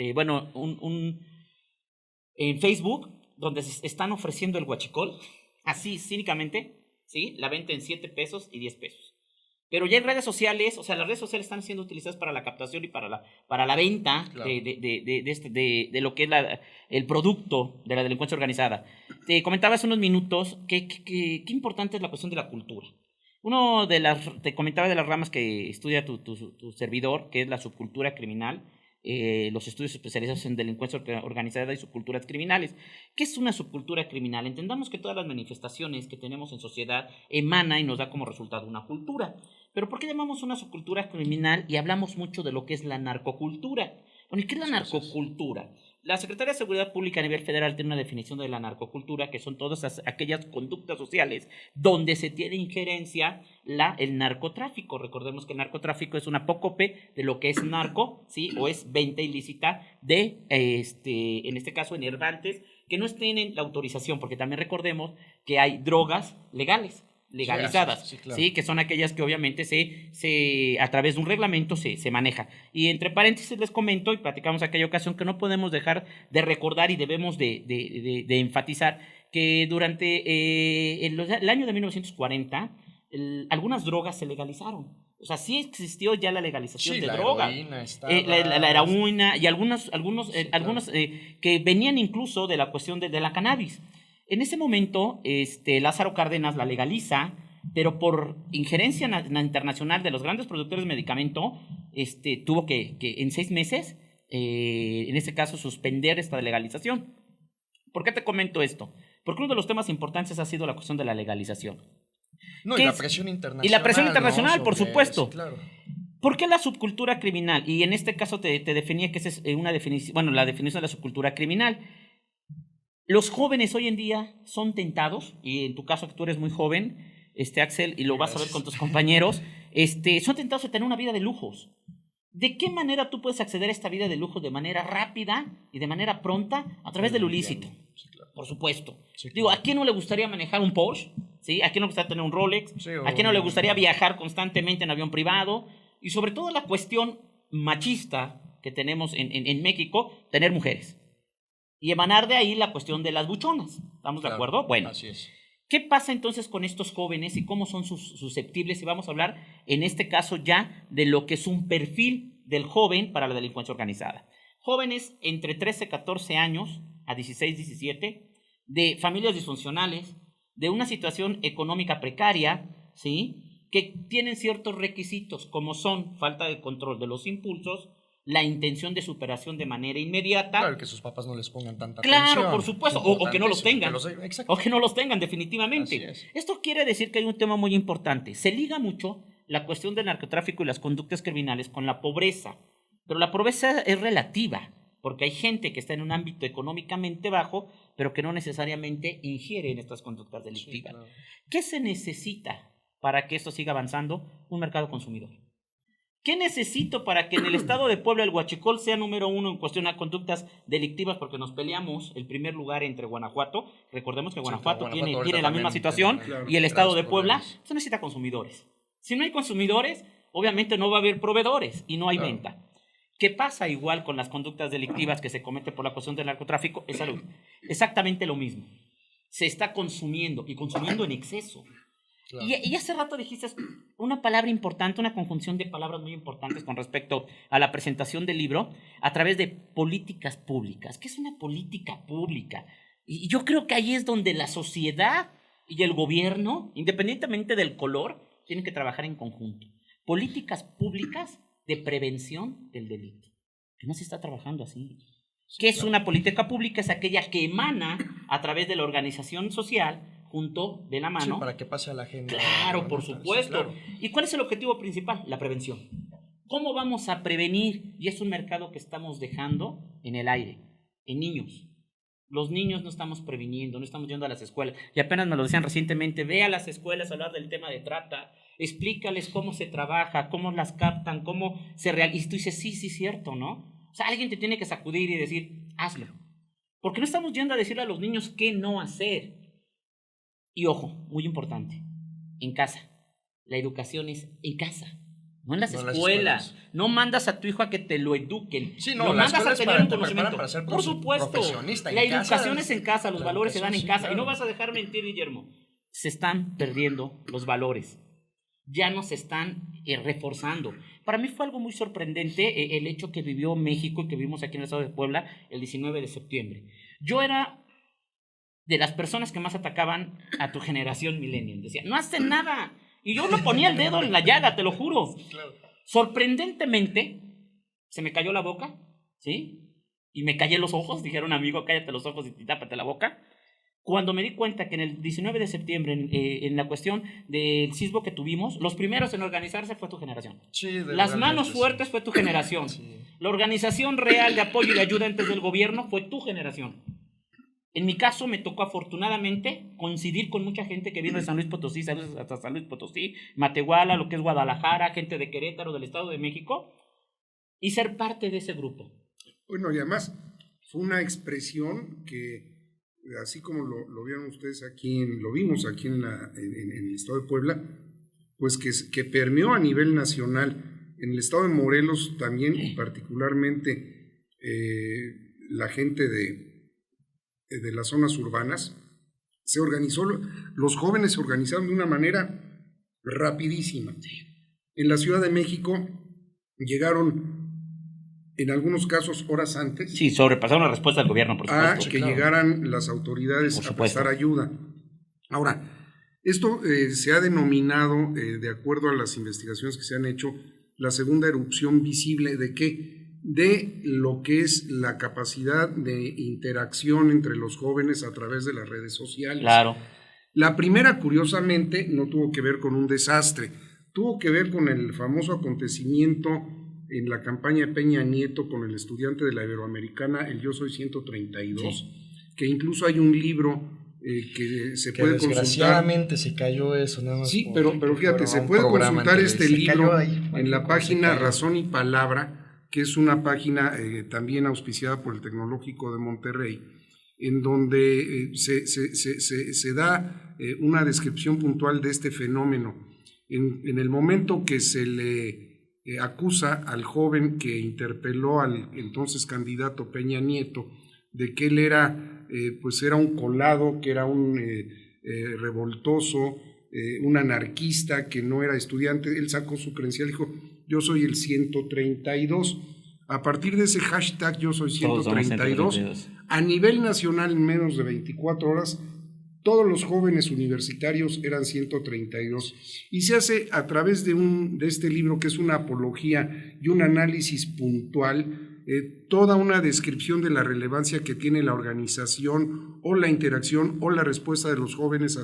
en Facebook, donde se están ofreciendo el huachicol, así cínicamente, ¿sí? La venta en 7 pesos y 10 pesos. Pero ya en redes sociales, o sea, las redes sociales están siendo utilizadas para la captación y para la venta, claro, de lo que es el producto de la delincuencia organizada. Te comentaba hace unos minutos qué importante es la cuestión de la cultura. Te comentaba de las ramas que estudia tu servidor, que es la subcultura criminal. los estudios especializados en delincuencia organizada y subculturas criminales. ¿Qué es una subcultura criminal? Entendamos que todas las manifestaciones que tenemos en sociedad emana y nos da como resultado una cultura. ¿Pero por qué llamamos una subcultura criminal y hablamos mucho de lo que es la narcocultura? Bueno, ¿y qué es la narcocultura? La Secretaría de Seguridad Pública a nivel federal tiene una definición de la narcocultura, que son todas aquellas conductas sociales donde se tiene injerencia el narcotráfico. Recordemos que el narcotráfico es un apócope de lo que es narco, ¿sí? O es venta ilícita de, en este caso, enervantes que no tienen la autorización, porque también recordemos que hay drogas legalizadas, sí, que son aquellas que obviamente a través de un reglamento se maneja. Y entre paréntesis les comento, y platicamos aquella ocasión, que no podemos dejar de recordar y debemos de enfatizar que durante el año de 1940 algunas drogas se legalizaron. O sea, sí existió ya la legalización de drogas. La heroína y algunos que venían incluso de la cuestión de la cannabis. En ese momento, Lázaro Cárdenas la legaliza, pero por injerencia internacional de los grandes productores de medicamento, tuvo que en 6 meses, en este caso, suspender esta legalización. ¿Por qué te comento esto? Porque uno de los temas importantes ha sido la cuestión de la legalización. No, y la presión internacional. Y la presión internacional, ¿no? Por supuesto. Sí, claro. ¿Por qué la subcultura criminal? Y en este caso te definía que esa es una definición, bueno, la definición de la subcultura criminal. Los jóvenes hoy en día son tentados, y en tu caso que tú eres muy joven, Axel, y lo vas a ver con tus compañeros, son tentados de tener una vida de lujos. ¿De qué manera tú puedes acceder a esta vida de lujo de manera rápida y de manera pronta? A través del ilícito. Sí, claro. Por supuesto. Sí, claro. Digo, ¿a quién no le gustaría manejar un Porsche? ¿Sí? ¿A quién no le gustaría tener un Rolex? Sí, ¿a quién no le gustaría viajar constantemente en avión privado? Y sobre todo la cuestión machista que tenemos en México, tener mujeres. Y emanar de ahí la cuestión de las buchonas. ¿Estamos de acuerdo? Bueno, así es. ¿Qué pasa entonces con estos jóvenes y cómo son susceptibles? Y vamos a hablar en este caso ya de lo que es un perfil del joven para la delincuencia organizada. Jóvenes entre 13, 14 años a 16, 17, de familias disfuncionales, de una situación económica precaria, ¿sí? Que tienen ciertos requisitos como son falta de control de los impulsos, la intención de superación de manera inmediata. Claro, que sus papás no les pongan tanta atención. Claro, por supuesto, o que no los tengan. O que no los tengan, definitivamente. Esto quiere decir que hay un tema muy importante. Se liga mucho la cuestión del narcotráfico y las conductas criminales con la pobreza. Pero la pobreza es relativa, porque hay gente que está en un ámbito económicamente bajo, pero que no necesariamente ingiere en estas conductas delictivas. Sí, claro. ¿Qué se necesita para que esto siga avanzando? Un mercado consumidor. ¿Qué necesito para que en el estado de Puebla el huachicol sea número 1 en cuestión a conductas delictivas? Porque nos peleamos el primer lugar entre Guanajuato. Recordemos que Guanajuato tiene la misma situación, y el estado de Puebla. Eso necesita consumidores. Si no hay consumidores, obviamente no va a haber proveedores y no hay venta. ¿Qué pasa igual con las conductas delictivas que se cometen por la cuestión del narcotráfico? Es exactamente lo mismo. Se está consumiendo y consumiendo en exceso. Claro. Y hace rato dijiste una palabra importante, una conjunción de palabras muy importantes con respecto a la presentación del libro a través de políticas públicas. ¿Qué es una política pública? Y yo creo que ahí es donde la sociedad y el gobierno, independientemente del color, tienen que trabajar en conjunto. Políticas públicas de prevención del delito. Que no se está trabajando así. ¿Qué es una política pública? Es aquella que emana a través de la organización social junto de la mano. Sí, para que pase a la gente. Claro, por supuesto. Sí, claro. ¿Y cuál es el objetivo principal? La prevención. ¿Cómo vamos a prevenir? Y es un mercado que estamos dejando en el aire, en niños. Los niños no estamos previniendo, no estamos yendo a las escuelas. Y apenas me lo decían recientemente, ve a las escuelas a hablar del tema de trata, explícales cómo se trabaja, cómo las captan, cómo se realiza. Y tú dices, sí, cierto, ¿no? O sea, alguien te tiene que sacudir y decir, hazlo. Porque no estamos yendo a decirle a los niños qué no hacer. Y ojo, muy importante, en casa. La educación es en casa, no en las escuelas. No mandas a tu hijo a que te lo eduquen. Sí, no, lo mandas a tener un conocimiento. Para ser por supuesto, la educación es en casa, los valores se dan en casa. Claro. Y no vas a dejar mentir, Guillermo. Se están perdiendo los valores. Ya no se están reforzando. Para mí fue algo muy sorprendente el hecho que vivió México y que vivimos aquí en el estado de Puebla el 19 de septiembre. Yo era de las personas que más atacaban a tu generación millennial. Decía, no hacen nada. Y yo lo ponía el dedo en la llaga, te lo juro. Sí, claro. Sorprendentemente, se me cayó la boca ¿sí? Y me callé los ojos, dijeron, amigo, cállate los ojos y tápate la boca. Cuando me di cuenta que en el 19 de septiembre, en la cuestión del sismo que tuvimos, los primeros en organizarse fue tu generación. Sí, las manos fuertes fue tu generación. Sí. La organización real de apoyo y de ayuda antes del gobierno fue tu generación. En mi caso me tocó afortunadamente coincidir con mucha gente que vino de San Luis Potosí, hasta San Luis Potosí, Matehuala, lo que es Guadalajara, gente de Querétaro, del Estado de México, y ser parte de ese grupo. Bueno, y además fue una expresión que, así como lo vieron ustedes aquí, lo vimos aquí en el estado de Puebla, pues que permeó a nivel nacional. En el estado de Morelos también, particularmente la gente de las zonas urbanas, se organizó, los jóvenes se organizaron de una manera rapidísima. En la Ciudad de México llegaron, en algunos casos, horas antes. Sí, sobrepasaron la respuesta del gobierno, por supuesto. A que llegaran las autoridades a prestar ayuda. Ahora, esto se ha denominado, de acuerdo a las investigaciones que se han hecho, la segunda erupción visible. ¿De qué? De lo que es la capacidad de interacción entre los jóvenes a través de las redes sociales. Claro. La primera, curiosamente, no tuvo que ver con un desastre, tuvo que ver con el famoso acontecimiento en la campaña de Peña Nieto con el estudiante de la Iberoamericana, el Yo Soy 132, sí, que incluso hay un libro que se puede consultar. Desgraciadamente se cayó eso, nada más. Sí, pero fíjate, se puede consultar este libro en la página Razón y Palabra, que es una página también auspiciada por el Tecnológico de Monterrey, en donde se da una descripción puntual de este fenómeno. En el momento que se le acusa al joven que interpeló al entonces candidato Peña Nieto de que él era, pues era un colado, que era un revoltoso, un anarquista, que no era estudiante. Él sacó su credencial y dijo: yo soy el 132. A partir de ese hashtag Yo Soy 132, a nivel nacional, en menos de 24 horas, todos los jóvenes universitarios eran 132, y se hace a través de este libro, que es una apología y un análisis puntual, toda una descripción de la relevancia que tiene la organización o la interacción o la respuesta de los jóvenes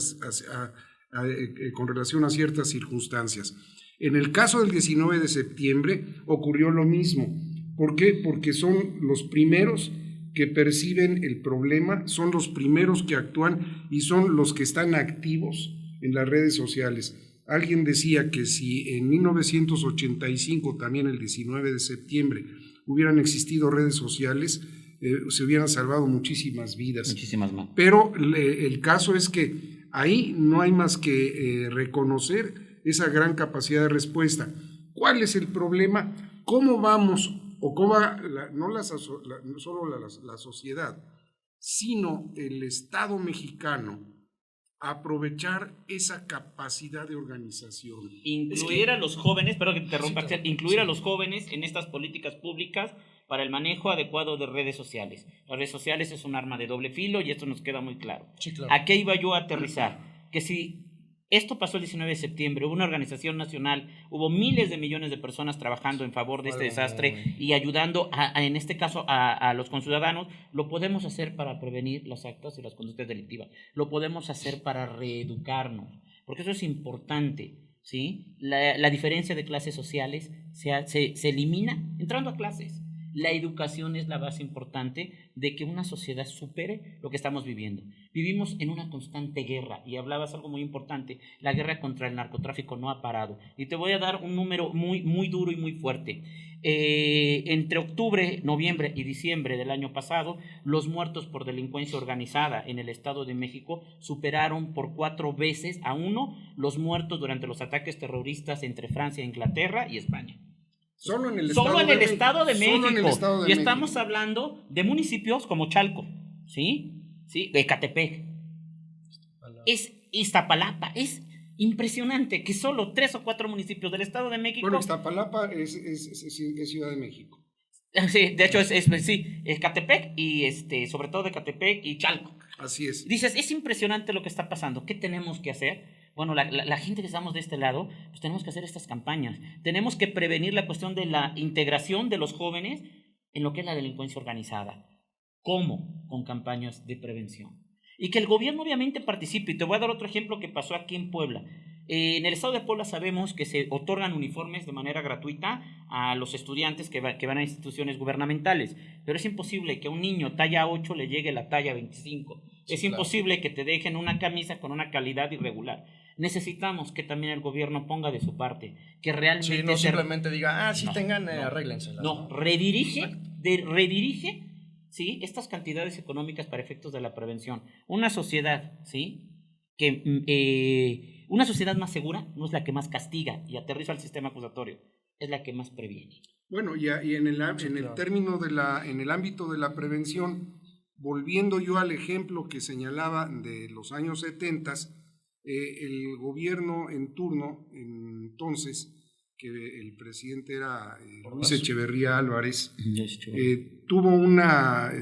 con relación a ciertas circunstancias. En el caso del 19 de septiembre ocurrió lo mismo. ¿Por qué? Porque son los primeros que perciben el problema, son los primeros que actúan y son los que están activos en las redes sociales. Alguien decía que si en 1985, también el 19 de septiembre, hubieran existido redes sociales, se hubieran salvado muchísimas vidas. Muchísimas más. Pero el caso es que ahí no hay más que reconocer esa gran capacidad de respuesta. ¿Cuál es el problema? ¿Cómo vamos? O cómo va no solo la sociedad, sino el Estado mexicano a aprovechar esa capacidad de organización. Incluir a los jóvenes, perdón que te interrumpa, Axel, incluir a los jóvenes en estas políticas públicas para el manejo adecuado de redes sociales. Las redes sociales es un arma de doble filo y esto nos queda muy claro. Sí, claro. ¿A qué iba yo a aterrizar? Que si esto pasó el 19 de septiembre, hubo una organización nacional, hubo miles de millones de personas trabajando en favor de este desastre y ayudando, en este caso, a los conciudadanos. Lo podemos hacer para prevenir las actas y las conductas delictivas. Lo podemos hacer para reeducarnos, porque eso es importante, ¿sí? La diferencia de clases sociales se elimina entrando a clases. La educación es la base importante de que una sociedad supere lo que estamos viviendo. Vivimos en una constante guerra, y hablabas algo muy importante: la guerra contra el narcotráfico no ha parado. Y te voy a dar un número muy, muy duro y muy fuerte. Entre octubre, noviembre y diciembre del año pasado, los muertos por delincuencia organizada en el Estado de México superaron por 4 veces a 1 los muertos durante los ataques terroristas entre Francia, Inglaterra y España. Solo en el Estado de México. Y estamos hablando de municipios como Chalco, ¿sí? De Ecatepec. Es Iztapalapa. Es impresionante que solo 3 o 4 municipios del Estado de México. Bueno, Iztapalapa es Ciudad de México. Sí, de hecho es Ecatepec y sobre todo Ecatepec y Chalco. Así es. Dices, es impresionante lo que está pasando. ¿Qué tenemos que hacer? Bueno, la gente que estamos de este lado, pues tenemos que hacer estas campañas. Tenemos que prevenir la cuestión de la integración de los jóvenes en lo que es la delincuencia organizada. ¿Cómo? Con campañas de prevención. Y que el gobierno obviamente participe. Y te voy a dar otro ejemplo que pasó aquí en Puebla. En el estado de Puebla sabemos que se otorgan uniformes de manera gratuita a los estudiantes que van a instituciones gubernamentales, pero es imposible que a un niño talla 8 le llegue la talla 25. Sí, es imposible que te dejen una camisa con una calidad irregular. Necesitamos que también el gobierno ponga de su parte, que realmente... Sí, no simplemente diga, sí, tengan, arréglenselas. No, redirige, ¿sí?, estas cantidades económicas para efectos de la prevención. Una sociedad, ¿sí?, una sociedad más segura no es la que más castiga y aterriza al sistema acusatorio, es la que más previene. Bueno, y en el término en el ámbito de la prevención, volviendo yo al ejemplo que señalaba de los años 70, el gobierno en turno, entonces, que el presidente era Luis Echeverría Álvarez, tuvo una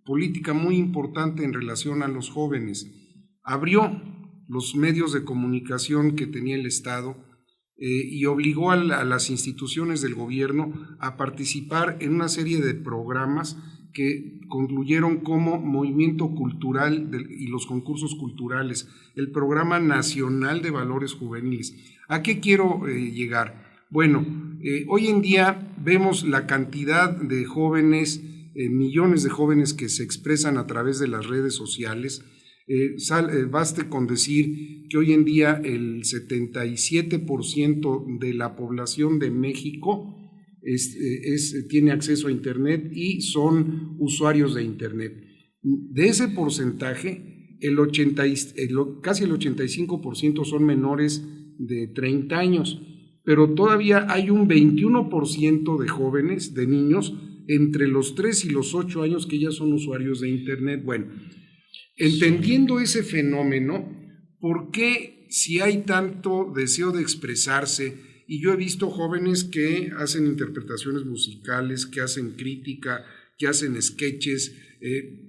política muy importante en relación a los jóvenes. Abrió los medios de comunicación que tenía el Estado y obligó a las instituciones del gobierno a participar en una serie de programas que concluyeron como movimiento cultural y los concursos culturales, el Programa Nacional de Valores Juveniles. ¿A qué quiero llegar? Bueno, hoy en día vemos la cantidad de jóvenes, millones de jóvenes que se expresan a través de las redes sociales. Baste con decir que hoy en día el 77% de la población de México tiene acceso a Internet y son usuarios de Internet. De ese porcentaje, casi el 85% son menores de 30 años, pero todavía hay un 21% de jóvenes, de niños, entre los 3 y los 8 años que ya son usuarios de Internet. Bueno, entendiendo ese fenómeno, ¿por qué si hay tanto deseo de expresarse? Y yo he visto jóvenes que hacen interpretaciones musicales, que hacen crítica, que hacen sketches,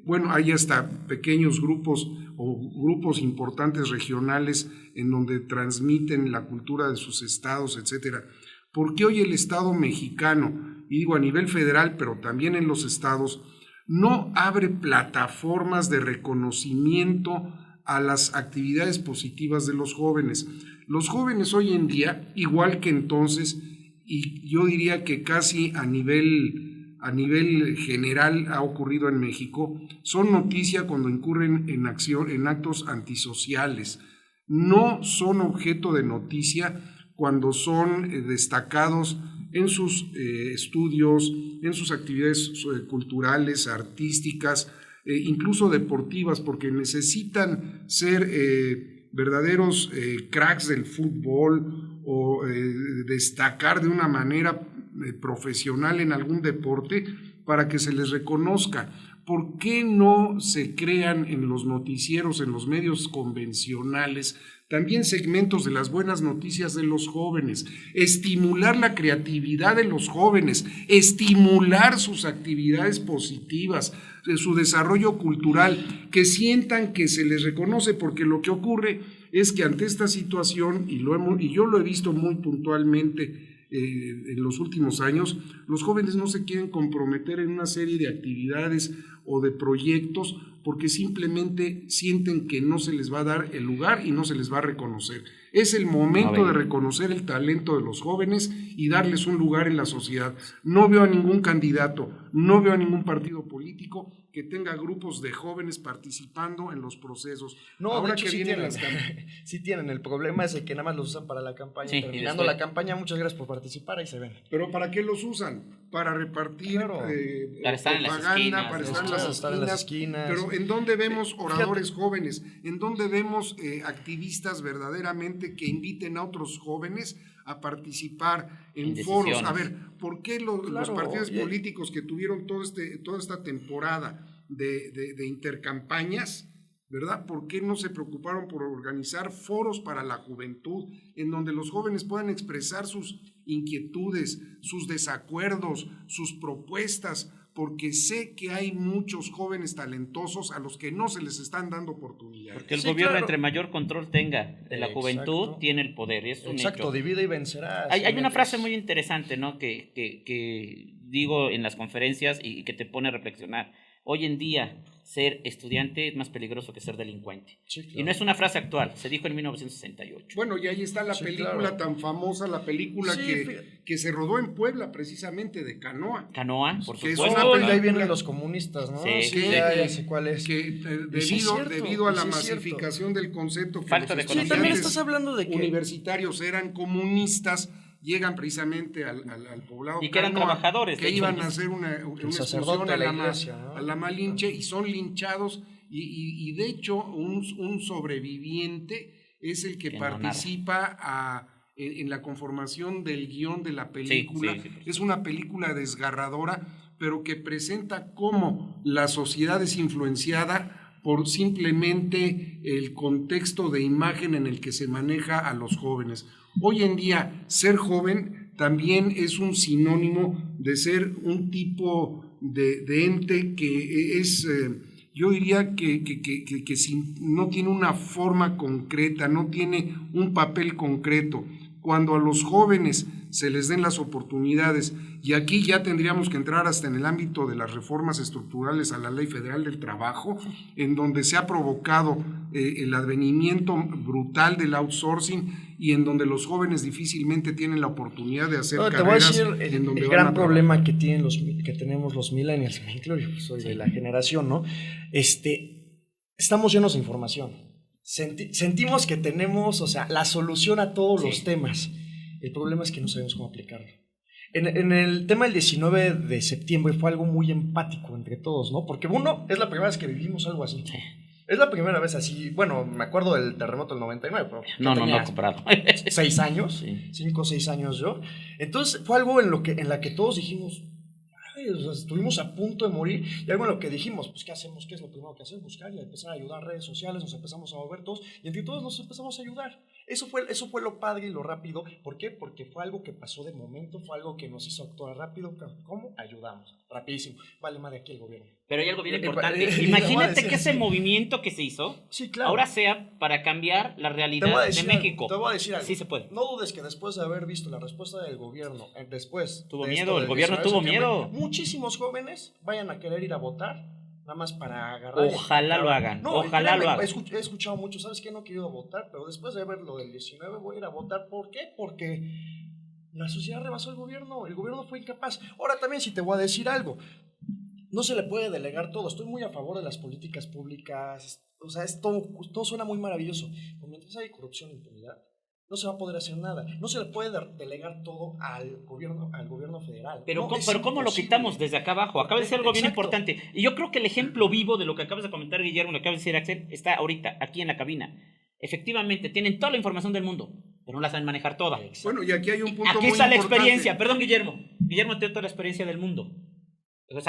bueno, hay hasta pequeños grupos o grupos importantes regionales en donde transmiten la cultura de sus estados, etcétera. ¿Por qué hoy el Estado mexicano, y digo a nivel federal, pero también en los estados, no abre plataformas de reconocimiento a las actividades positivas de los jóvenes? Los jóvenes hoy en día, igual que entonces, y yo diría que casi a nivel general ha ocurrido en México, son noticia cuando incurren en actos antisociales. No son objeto de noticia cuando son destacados en sus estudios, en sus actividades culturales, artísticas, incluso deportivas, porque necesitan ser verdaderos cracks del fútbol o destacar de una manera profesional en algún deporte para que se les reconozca. ¿Por qué no se crean en los noticieros, en los medios convencionales, también segmentos de las buenas noticias de los jóvenes? Estimular la creatividad de los jóvenes, estimular sus actividades positivas, su desarrollo cultural, que sientan que se les reconoce, porque lo que ocurre es que ante esta situación, y yo lo he visto muy puntualmente en los últimos años, los jóvenes no se quieren comprometer en una serie de actividades o de proyectos porque simplemente sienten que no se les va a dar el lugar y no se les va a reconocer. Es el momento de reconocer el talento de los jóvenes y darles un lugar en la sociedad. No veo a ningún candidato, no veo a ningún partido político que tenga grupos de jóvenes participando en los procesos. No, ahora de hecho, sí tienen. El problema es que nada más los usan para la campaña. Sí, terminando la campaña, muchas gracias por participar, ahí se ven. ¿Pero para qué los usan? Para repartir para estar propaganda, para estar en las esquinas. Pero ¿en dónde vemos oradores jóvenes? ¿En dónde vemos activistas verdaderamente que inviten a otros jóvenes a participar en foros? A ver, ¿por qué los partidos políticos que tuvieron toda esta temporada de intercampañas, ¿verdad? ¿Por qué no se preocuparon por organizar foros para la juventud en donde los jóvenes puedan expresar sus inquietudes, sus desacuerdos, sus propuestas porque sé que hay muchos jóvenes talentosos a los que no se les están dando oportunidades. Porque el gobierno, entre mayor control tenga de la juventud, tiene el poder. Y es un hecho. Divide y vencerás. Hay una frase muy interesante, ¿no? que digo en las conferencias y que te pone a reflexionar. Hoy en día, ser estudiante es más peligroso que ser delincuente. Sí, claro. Y no es una frase actual, se dijo en 1968. Bueno, y ahí está la película tan famosa, la película que se rodó en Puebla, precisamente, de Canoa. Canoa, por supuesto. De ahí vienen los comunistas, ¿no? Ya sé cuál es. Que debido a la masificación del concepto que falta de conocimiento. También estás hablando de que universitarios eran comunistas, llegan precisamente al poblado y que eran trabajadores que iban a hacer una excursión a la Malinche y son linchados y de hecho un sobreviviente es el que participa en la conformación del guión de la película. Es una película desgarradora, pero que presenta cómo la sociedad es influenciada por simplemente el contexto de imagen en el que se maneja a los jóvenes. Hoy en día, ser joven también es un sinónimo de ser un tipo de ente que es, yo diría que no tiene una forma concreta, no tiene un papel concreto. Cuando a los jóvenes se les den las oportunidades, y aquí ya tendríamos que entrar hasta en el ámbito de las reformas estructurales a la Ley Federal del Trabajo, en donde se ha provocado el advenimiento brutal del outsourcing y en donde los jóvenes difícilmente tienen la oportunidad de hacer carreras. Te voy a decir el gran problema que tenemos los millennials, me incluyo, soy de la generación, ¿no? Estamos llenos de información. Sentimos que tenemos, la solución a todos los temas. El problema es que no sabemos cómo aplicarlo. En el tema del 19 de septiembre fue algo muy empático entre todos, ¿no? Porque es la primera vez que vivimos algo así. Es la primera vez así. Bueno, me acuerdo del terremoto del 99, pero no comparado. 6 años, 5 o 6 años yo. Entonces fue algo en la que todos dijimos, estuvimos a punto de morir, y algo en lo que dijimos, pues ¿qué hacemos? ¿Qué es lo primero que hacemos? Buscar y empezar a ayudar, redes sociales, nos empezamos a mover todos, y entre todos nos empezamos a ayudar. Eso fue lo padre y lo rápido. ¿Por qué? Porque fue algo que pasó de momento, fue algo que nos hizo actuar rápido. ¿Cómo? Ayudamos, rapidísimo. Vale más de aquí el gobierno. Pero hay algo bien importante. Imagínate que ese movimiento que se hizo, ahora sea para cambiar la realidad de México. Te voy a decir algo. Sí se puede. No dudes que después de haber visto la respuesta del gobierno, tuvo miedo, el gobierno tuvo miedo. Muchísimos jóvenes vayan a querer ir a votar, nada más para agarrar. Ojalá lo hagan. Ojalá lo hagan. He escuchado mucho, ¿sabes qué? No he querido votar, pero después de ver lo del 19 voy a ir a votar. ¿Por qué? Porque la sociedad rebasó al gobierno. El gobierno fue incapaz. Ahora también, si te voy a decir algo, no se le puede delegar todo. Estoy muy a favor de las políticas públicas. Todo suena muy maravilloso. Pero mientras hay corrupción e impunidad, no se va a poder hacer nada. No se le puede delegar todo al gobierno federal. Pero ¿cómo lo quitamos desde acá abajo? Acaba de decir algo bien importante. Y yo creo que el ejemplo vivo de lo que acabas de comentar, Guillermo, lo que acabas de decir, Axel, está ahorita, aquí en la cabina. Efectivamente, tienen toda la información del mundo, pero no la saben manejar toda. Bueno, y aquí hay un punto aquí muy está la importante. Experiencia. Perdón, Guillermo. Guillermo tiene toda la experiencia del mundo.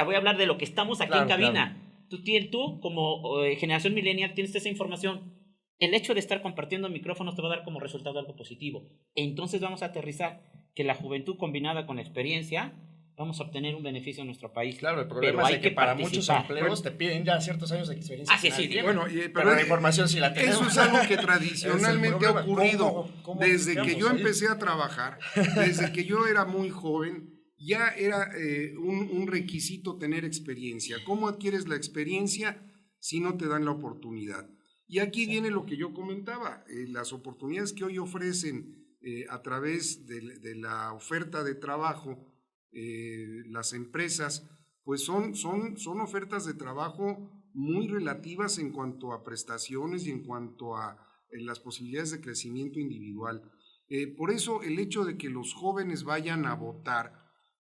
Voy a hablar de lo que estamos aquí en cabina. Claro. Tú como generación millennial, tienes esa información. El hecho de estar compartiendo micrófonos te va a dar como resultado algo positivo. Entonces vamos a aterrizar que la juventud combinada con la experiencia, vamos a obtener un beneficio en nuestro país. Claro, el problema es que para muchos empleos te piden ya ciertos años de experiencia. Bueno, pero la información sí la tenemos. Eso es algo que tradicionalmente ha ocurrido. Desde que yo empecé a trabajar, desde que yo era muy joven, ya era un requisito tener experiencia. ¿Cómo adquieres la experiencia si no te dan la oportunidad? Y aquí viene lo que yo comentaba, las oportunidades que hoy ofrecen a través de la oferta de trabajo, las empresas, pues son ofertas de trabajo muy relativas en cuanto a prestaciones y en cuanto a las posibilidades de crecimiento individual. Por eso el hecho de que los jóvenes vayan a votar,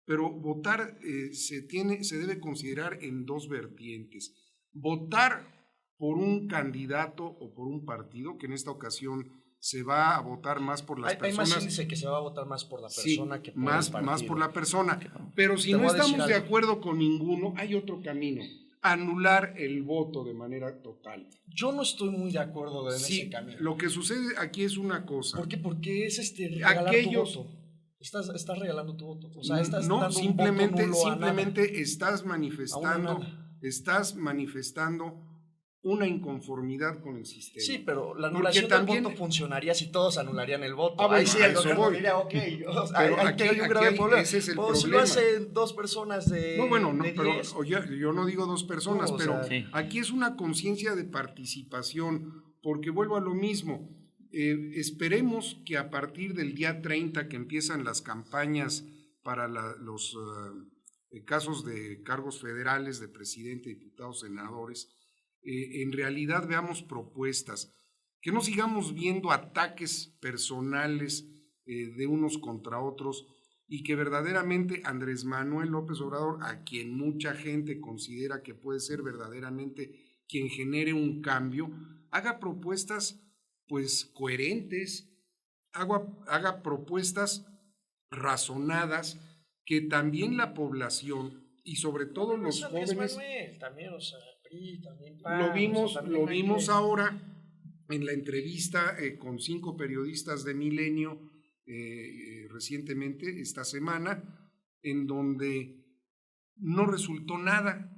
pero votar se debe considerar en dos vertientes. Votar por un candidato o por un partido, que en esta ocasión se va a votar más por las personas. Hay más índice que se va a votar más por la persona que por el partido. Más por la persona. Pero si no estamos de acuerdo con ninguno, hay otro camino. Anular el voto de manera total. Yo no estoy muy de acuerdo en ese camino. Lo que sucede aquí es una cosa. ¿Por qué? Porque es regalar tu voto. Estás regalando tu voto. O sea, estás no, dando simplemente, un voto nulo simplemente estás manifestando una inconformidad con el sistema. Sí, pero la anulación del voto funcionaría si todos anularían el voto. Bueno, ahí sí, el gobierno diría, ok, pero aquí hay un grave problema. Ese es el problema. Si lo hacen 2 personas de No, bueno, no, de pero 10, yo no digo 2 personas, no, pero sí. aquí es una conciencia de participación, porque vuelvo a lo mismo. Esperemos que a partir del día 30 que empiezan las campañas para los casos de cargos federales de presidente, diputados, senadores, en realidad veamos propuestas, que no sigamos viendo ataques personales de unos contra otros y que verdaderamente Andrés Manuel López Obrador, a quien mucha gente considera que puede ser verdaderamente quien genere un cambio, haga propuestas pues coherentes, haga propuestas razonadas que también la población y sobre todo los jóvenes también, o sea, también lo vimos ahora en la entrevista con 5 periodistas de Milenio recientemente, esta semana, en donde no resultó nada.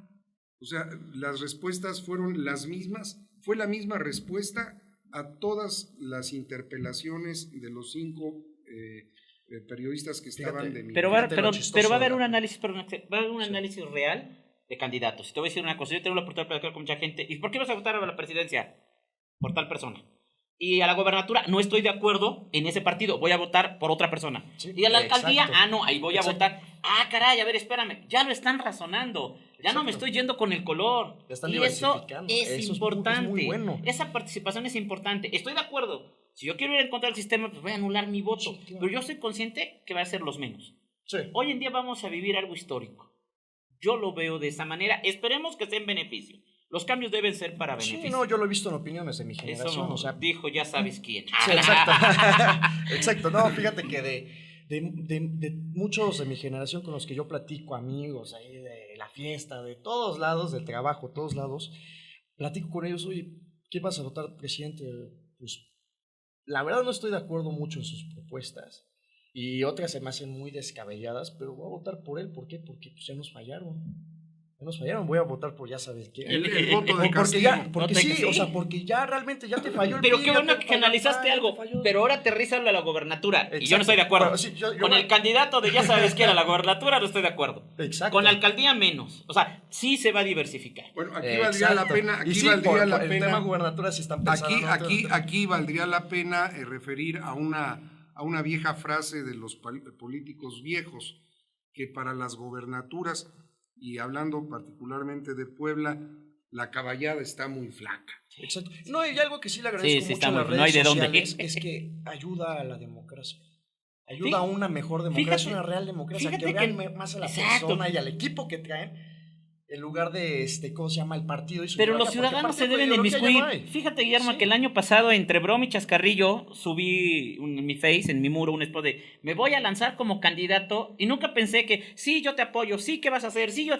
O sea, las respuestas fueron las mismas, fue la misma respuesta a todas las interpelaciones de los 5 periodistas que estaban de Milenio. Pero va a haber un análisis, análisis real de candidatos. Y te voy a decir una cosa, yo tengo la oportunidad de platicar con mucha gente. ¿Y por qué vas a votar a la presidencia? Por tal persona. Y a la gobernatura no estoy de acuerdo en ese partido, voy a votar por otra persona. Sí, y a la alcaldía, no, ahí voy a votar. Caray, a ver, espérame, ya lo están razonando. Ya no me estoy yendo con el color. Y eso es importante. Es muy bueno. Esa participación es importante. Estoy de acuerdo. Si yo quiero ir en contra del sistema, pues voy a anular mi voto. Sí, claro. Pero yo soy consciente que va a ser los menos. Sí. Hoy en día vamos a vivir algo histórico. Yo lo veo de esa manera. Esperemos que sea en beneficio. Los cambios deben ser para beneficio. Sí, no, yo lo he visto en opiniones de mi generación. Eso o sea, dijo ya sabes quién. Sí, exacto. Exacto. No, fíjate que de muchos de mi generación con los que yo platico, amigos ahí de la fiesta, de todos lados, del trabajo, todos lados, platico con ellos, oye, ¿qué vas a votar, presidente? Pues la verdad no estoy de acuerdo mucho en sus propuestas. Y otras se me hacen muy descabelladas, pero voy a votar por él. ¿Por qué? Porque pues, ya nos fallaron. Voy a votar por ya sabes quién. El voto de castigo. Porque sí, o sea, porque ya realmente ya te falló el Pero qué bueno que analizaste algo. Pero ahora aterrízalo a la gobernatura. Exacto. Y yo no estoy de acuerdo. Bueno, sí, con el candidato de ya sabes quién a la gobernatura no estoy de acuerdo. Exacto. Con la alcaldía menos. O sea, sí se va a diversificar. Bueno, aquí valdría la pena. Aquí sí, valdría la pena. El tema gubernatura sí están pensando. Aquí valdría la pena referir a una vieja frase de los políticos viejos, que para las gobernaturas, y hablando particularmente de Puebla, la caballada está muy flaca. Exacto. No, y algo que sí le agradezco mucho a las redes sociales es que ayuda a la democracia. Ayuda a una mejor democracia, una real democracia, que vean más a la persona y al equipo que traen, en lugar de, ¿cómo se llama? El partido y su Pero los ciudadanos se deben inmiscuir. Fíjate, Guillermo, que el año pasado, entre broma y chascarrillo, subí en mi face, en mi muro, un spot de me voy a lanzar como candidato, y nunca pensé que, sí, yo te apoyo, sí, ¿qué vas a hacer? Sí, yo...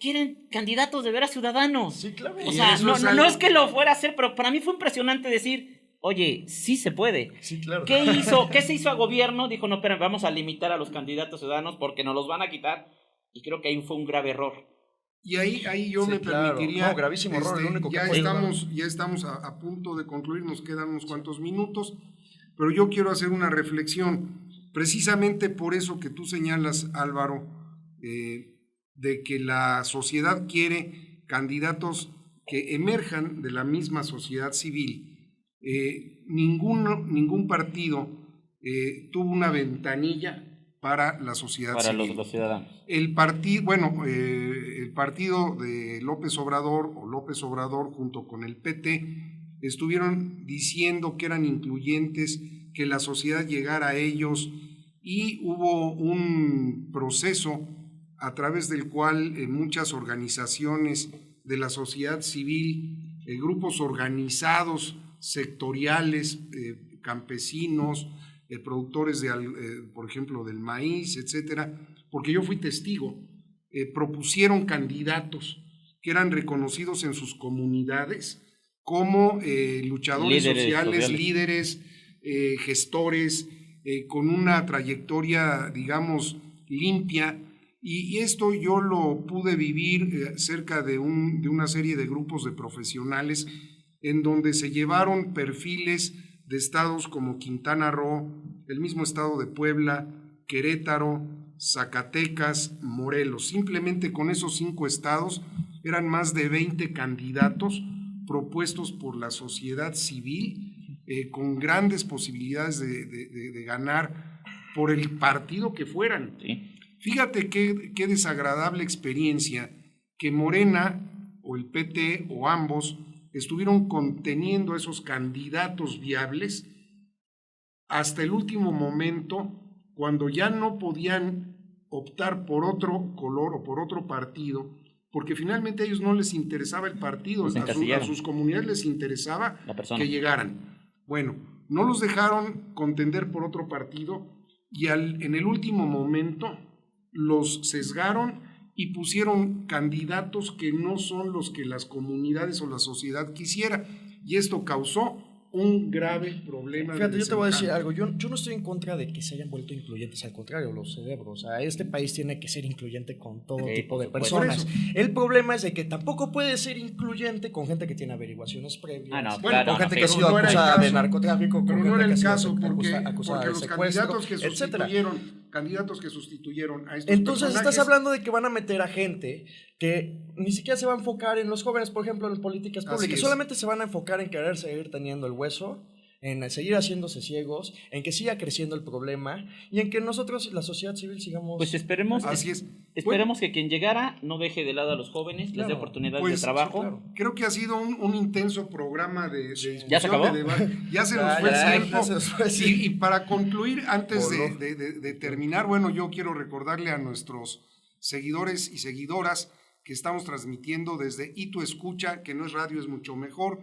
quieren candidatos de veras ciudadanos. Sí, claro. O sea, no es que lo fuera a hacer, pero para mí fue impresionante decir, oye, sí se puede. Sí, claro. ¿Qué se hizo a gobierno? Dijo, no, espera, vamos a limitar a los candidatos ciudadanos porque nos los van a quitar, y creo que ahí fue un grave error. Y ahí yo me permitiría... No, gravísimo error, el único que ya estamos a punto de concluir, nos quedan unos cuantos minutos, pero yo quiero hacer una reflexión, precisamente por eso que tú señalas, Álvaro, de que la sociedad quiere candidatos que emerjan de la misma sociedad civil. Ningún partido tuvo una ventanilla para la sociedad civil. Los ciudadanos. El partido de López Obrador junto con el PT estuvieron diciendo que eran incluyentes, que la sociedad llegara a ellos, y hubo un proceso a través del cual muchas organizaciones de la sociedad civil, grupos organizados, sectoriales, campesinos, productores por ejemplo del maíz, etcétera, porque yo fui testigo, propusieron candidatos que eran reconocidos en sus comunidades como luchadores sociales, líderes, gestores, con una trayectoria, digamos, limpia, y esto yo lo pude vivir cerca de una serie de grupos de profesionales en donde se llevaron perfiles de estados como Quintana Roo, el mismo estado de Puebla, Querétaro, Zacatecas, Morelos. Simplemente con esos 5 estados eran más de 20 candidatos propuestos por la sociedad civil, con grandes posibilidades de ganar por el partido que fueran. Sí. Fíjate qué desagradable experiencia que Morena o el PT o ambos estuvieron conteniendo a esos candidatos viables hasta el último momento, cuando ya no podían optar por otro color o por otro partido, porque finalmente a ellos no les interesaba el partido, a sus comunidades les interesaba que llegaran. Bueno, no los dejaron contender por otro partido y en el último momento los sesgaron y pusieron candidatos que no son los que las comunidades o la sociedad quisiera, y esto causó un grave problema. Fíjate, yo te voy a decir algo, yo no estoy en contra de que se hayan vuelto incluyentes, al contrario, los celebro. O sea, este país tiene que ser incluyente con todo tipo de personas. El problema es de que tampoco puede ser incluyente con gente que tiene averiguaciones previas, con gente que ha sido acusada de narcotráfico, pero con no gente era el que ha caso, sido porque acusada de los secuestro, candidatos que sustituyeron a estos Entonces personajes. estás hablando de que van a meter a gente que ni siquiera se va a enfocar en los jóvenes, por ejemplo, en políticas públicas, solamente se van a enfocar en querer seguir teniendo el hueso, en seguir haciéndose ciegos, en que siga creciendo el problema y en que nosotros, la sociedad civil, sigamos... Pues esperemos, esperemos que quien llegara no deje de lado a los jóvenes, les dé oportunidades de trabajo. Sí, claro. Creo que ha sido un intenso programa de discusión. ¿Ya se acabó? Ya se nos fue el tiempo. Y para concluir, antes de terminar, bueno, yo quiero recordarle a nuestros seguidores y seguidoras que estamos transmitiendo desde Y Tu Escucha, que no es radio, es mucho mejor,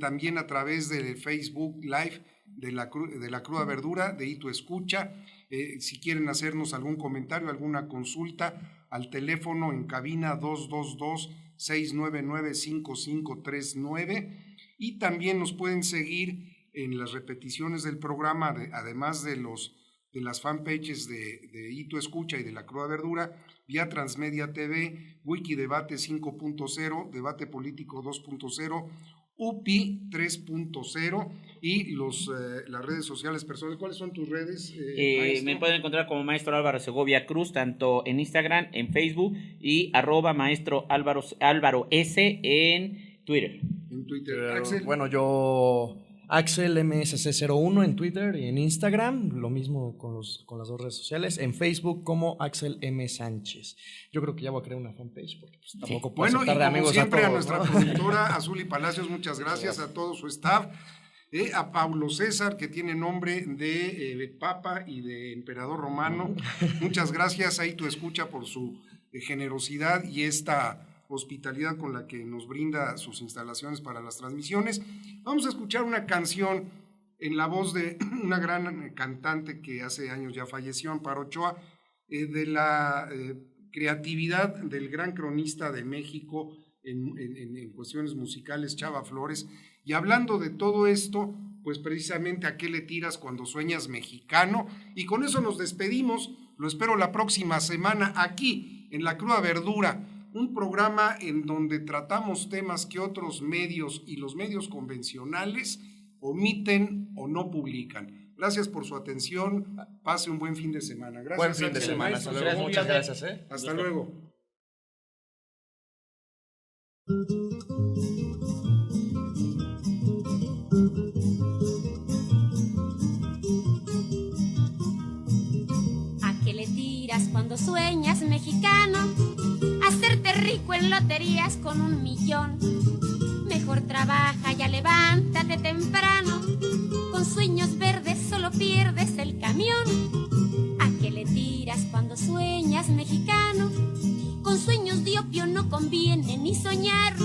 también a través de Facebook Live de la Cruda Verdura, de Y Tu Escucha. Si quieren hacernos algún comentario, alguna consulta, al teléfono en cabina 222-699-5539, y también nos pueden seguir en las repeticiones del programa, además de las fanpages de Y Tu Escucha y de la Cruda Verdura, vía Transmedia TV, Wikidebate 5.0, Debate Político 2.0, UPI 3.0 y las redes sociales personales. ¿Cuáles son tus redes? Me pueden encontrar como Maestro Álvaro Segovia Cruz, tanto en Instagram, en Facebook y @Maestro Álvaro S en Twitter. En Twitter. Axel. Bueno, yo... Axel MSC01 en Twitter y en Instagram, lo mismo con las 2 redes sociales, en Facebook como Axel M. Sánchez. Yo creo que ya voy a crear una fanpage porque pues, tampoco puedo aceptar de amigos siempre a todos, a nuestra productora Azuli Palacios, muchas gracias a todo su staff, a Paulo César, que tiene nombre de Papa y de Emperador Romano, muchas gracias a Y Tu Escucha por su generosidad y esta hospitalidad con la que nos brinda sus instalaciones para las transmisiones. Vamos a escuchar una canción en la voz de una gran cantante que hace años ya falleció, Amparo Ochoa, de la creatividad del gran cronista de México en cuestiones musicales, Chava Flores. Y hablando de todo esto, pues precisamente ¿a qué le tiras cuando sueñas mexicano? Y con eso nos despedimos. Lo espero la próxima semana aquí en La Cruda Verdura, un programa en donde tratamos temas que otros medios y los medios convencionales omiten o no publican. Gracias por su atención. Pase un buen fin de semana. Gracias. Buen fin de semana. Hasta luego. Muchas gracias. Hasta luego. ¿A qué le tiras cuando sueñas mexicano? Hacerte rico en loterías con 1 millón. Mejor trabaja, ya levántate temprano. Con sueños verdes solo pierdes el camión. ¿A qué le tiras cuando sueñas mexicano? Con sueños de opio no conviene ni soñar.